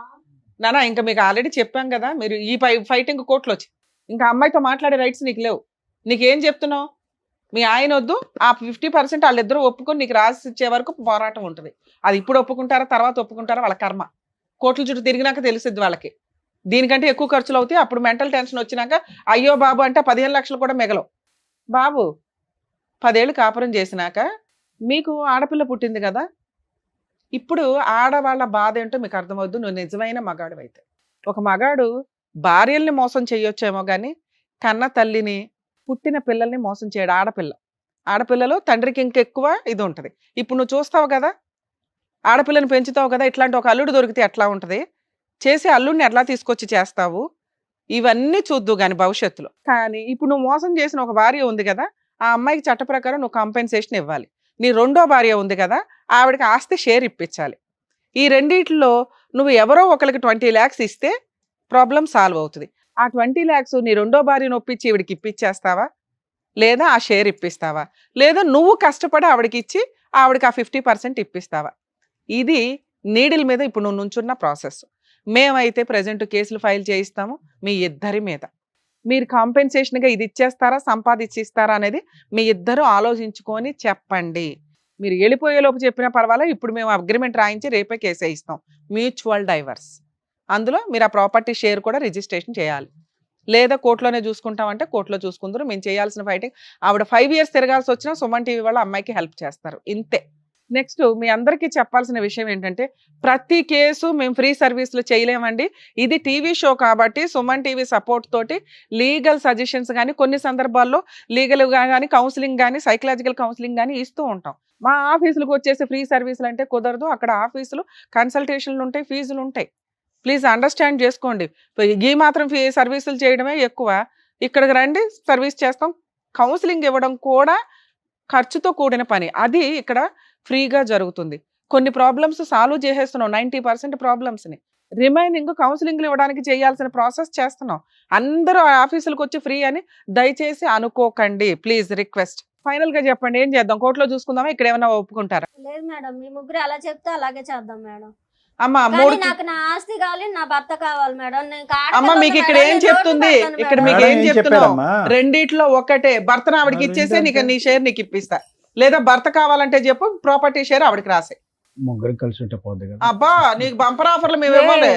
నానా, ఇంకా మీకు ఆల్రెడీ చెప్పాం కదా, మీరు ఈ ఫైటింగ్ కోర్టులో వచ్చి ఇంకా అమ్మాయితో మాట్లాడే రైట్స్ నీకు లేవు. నీకేం చెప్తున్నావు? మీ ఆయన వద్దు, ఆ 50% వాళ్ళిద్దరూ ఒప్పుకొని నీకు రాసి ఇచ్చే వరకు పోరాటం ఉంటుంది. అది ఇప్పుడు ఒప్పుకుంటారా తర్వాత ఒప్పుకుంటారా వాళ్ళ కర్మ. కోర్టుల చుట్టూ తిరిగినాక తెలుస్తుంది వాళ్ళకి. దీనికంటే ఎక్కువ ఖర్చులు అవుతాయి. అప్పుడు మెంటల్ టెన్షన్ వచ్చినాక అయ్యో బాబు అంటే 15 లక్షలు కూడా మిగలవు. బాబు 10 ఏళ్ళు కాపురం చేసినాక మీకు ఆడపిల్ల పుట్టింది కదా, ఇప్పుడు ఆడవాళ్ళ బాధ ఏంటో మీకు అర్థమవుద్దు. నువ్వు నిజమైన మగాడు అయితే. ఒక మగాడు భార్యల్ని మోసం చేయొచ్చేమో కానీ కన్న తల్లిని, పుట్టిన పిల్లల్ని మోసం చేయడు. ఆడపిల్లలు తండ్రికి ఇంకెక్కువ ఇది ఉంటుంది. ఇప్పుడు నువ్వు చూస్తావు కదా, ఆడపిల్లని పెంచుతావు కదా, ఇట్లాంటి ఒక అల్లుడు దొరికితే ఎట్లా ఉంటుంది, చేసే అల్లుడిని ఎట్లా తీసుకొచ్చి చేస్తావు, ఇవన్నీ చూద్దు కానీ భవిష్యత్తులో. కానీ ఇప్పుడు నువ్వు మోసం చేసిన ఒక భార్య ఉంది కదా, ఆ అమ్మాయికి చట్ట ప్రకారం నువ్వు కాంపెన్సేషన్ ఇవ్వాలి. నీ రెండో భార్య ఉంది కదా, ఆవిడకి ఆస్తి షేర్ ఇప్పించాలి. ఈ రెండిట్లో నువ్వు ఎవరో ఒకరికి 20 lakhs ఇస్తే ప్రాబ్లం సాల్వ్ అవుతుంది. ఆ 20 lakhs నీ రెండో భార్యను ఒప్పించి ఈవిడికి ఇప్పించేస్తావా, లేదా ఆ షేర్ ఇప్పిస్తావా, లేదా నువ్వు కష్టపడి ఆవిడకి ఇచ్చి ఆవిడకి ఆ 50% ఇప్పిస్తావా? ఇది నీడిల్ మీద ఇప్పుడు నువ్వు నుంచున్న ప్రాసెస్. మేమైతే ప్రజెంట్ కేసులు ఫైల్ చేయిస్తాము మీ ఇద్దరి మీద. మీరు కాంపెన్సేషన్గా ఇది ఇచ్చేస్తారా, సంపాదించి ఇస్తారా అనేది మీ ఇద్దరు ఆలోచించుకొని చెప్పండి. మీరు వెళ్ళిపోయేలోపు చెప్పినా పర్వాలేదు, ఇప్పుడు మేము అగ్రిమెంట్ రాయించి రేపే కేసే ఇస్తాం. Mutual divorce. అందులో మీరు ఆ ప్రాపర్టీ షేర్ కూడా రిజిస్ట్రేషన్ చేయాలి. లేదా కోర్టులోనే చూసుకుంటామంటే కోర్టులో చూసుకుందరు. మేము చేయాల్సిన ఫైటింగ్, ఆవిడ 5 years తిరగాల్సి వచ్చినా సుమన్ టీవీ వాళ్ళ అమ్మాయికి హెల్ప్ చేస్తారు, ఇంతే. నెక్స్ట్ మీ అందరికీ చెప్పాల్సిన విషయం ఏంటంటే, ప్రతి కేసు మేము ఫ్రీ సర్వీస్లో చేయలేమండి. ఇది టీవీ షో కాబట్టి సుమన్ టీవీ సపోర్ట్ తోటి లీగల్ సజెషన్స్ కానీ, కొన్ని సందర్భాల్లో లీగల్గా కానీ, కౌన్సిలింగ్ కానీ, సైకలాజికల్ కౌన్సిలింగ్ కానీ ఇస్తూ ఉంటాం. మా ఆఫీసులకు వచ్చేసి ఫ్రీ సర్వీసులు అంటే కుదరదు. అక్కడ ఆఫీసులు కన్సల్టేషన్లు ఉంటాయి, ఫీజులు ఉంటాయి. ప్లీజ్ అండర్స్టాండ్ చేసుకోండి. ఈ మాత్రం సర్వీసులు చేయడమే ఎక్కువ, ఇక్కడికి రండి సర్వీస్ చేస్తాం. కౌన్సిలింగ్ ఇవ్వడం కూడా ఖర్చుతో కూడిన పని, అది ఇక్కడ ఫ్రీగా జరుగుతుంది. కొన్ని ప్రాబ్లమ్స్ సాల్వ్ చేసేస్తున్నాం, 90% ప్రాబ్లమ్స్ని. రిమైనింగ్ కౌన్సిలింగ్లు ఇవ్వడానికి చేయాల్సిన ప్రాసెస్ చేస్తున్నాం. అందరూ ఆఫీసులకు వచ్చి ఫ్రీ అని దయచేసి అనుకోకండి, ప్లీజ్ రిక్వెస్ట్. ఫైనల్గా చెప్పండి, ఏం చేద్దాం? కోర్టులో చూసుకుందామా, ఇక్కడ ఏమైనా ఒప్పుకుంటారా? లేదు మేడం, మీ ముగ్గురు ఎలా చెప్తే అలాగే చేద్దాం మేడం. అమ్మా కానీ నాకు నా ఆస్తి కావాలి, నా భర్త కావాలి మేడం. నేను అమ్మ మీకు ఇక్కడ ఏం చెప్తుంది, ఇక్కడ మీకు ఏం చెప్తున్నావు? రెండిట్లో ఒకటే. భర్తను ఆవిడకి ఇచ్చేస్తే నీకు నీ షేర్ నీకు ఇప్పిస్తా, లేదా భర్త కావాలంటే చెప్పు, ప్రాపర్టీ షేర్ ఆవిడకి రాసే. ముగ్గురు కలిసి ఉంటే పోద్ది కదా. అబ్బా నీకు బంపర్ ఆఫర్లు మేము ఇవ్వాలి.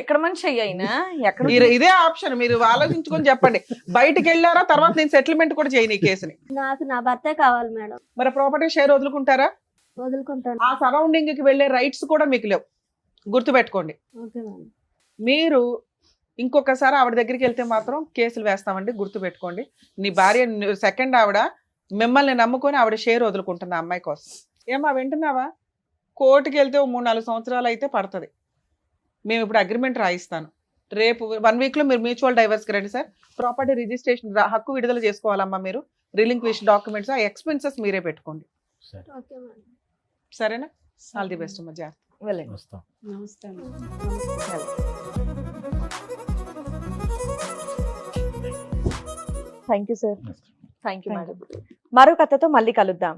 ఎక్కడ మనిషి అయ్యినా ఎక్కడ మీరు ఇదే ఆప్షన్, మీరు ఆలోచించుకొని చెప్పండి. బయటికి వెళ్ళారా, తర్వాత నేను సెటిల్మెంట్ కూడా చేయను ఈ కేసుని. నాకు నా భర్తే కావాలి మేడం. మరి ప్రాపర్టీ షేర్ వదులుకుంటారా? వదులుకుంటాను. ఆ సరౌండింగ్ కి వెళ్ళే రైట్స్ కూడా మీకు లేవు, గుర్తుపెట్టుకోండి. Okay madam. మీరు ఇంకొకసారి ఆవిడ దగ్గరికి వెళ్తే మాత్రం కేసులు వేస్తామండి, గుర్తుపెట్టుకోండి. నీ భార్య సెకండ్ ఆవిడ మిమ్మల్ని నమ్ముకొని ఆవిడ షేర్ వదులుకుంటుంది ఆ అమ్మాయి కోసం. ఏమా వింటున్నావా? కోర్టుకి వెళ్తే 3-4 సంవత్సరాలు అయితే పడుతుంది. మేము ఇప్పుడు అగ్రిమెంట్ రాయిస్తాను. రేపు 1 weekలో మీరు మ్యూచువల్ డైవర్స్కి రండి సార్. ప్రాపర్టీ రిజిస్ట్రేషన్ హక్కు విడుదల చేసుకోవాలమ్మా. మీరు రిలింక్విష్ డాక్యుమెంట్స్, ఆ ఎక్స్పెన్సెస్ మీరే పెట్టుకోండి. సరే ఓకే మేడం. సరేనా? ఆల్ ది బెస్ట్ అమ్మా, జాగ్రత్త. వెళ్ళండి. వస్తాం. నమస్తే అమ్మా. Thank you sir. వస్తాం. Thank you madam. మరో కథతో మళ్ళీ కలుద్దాం.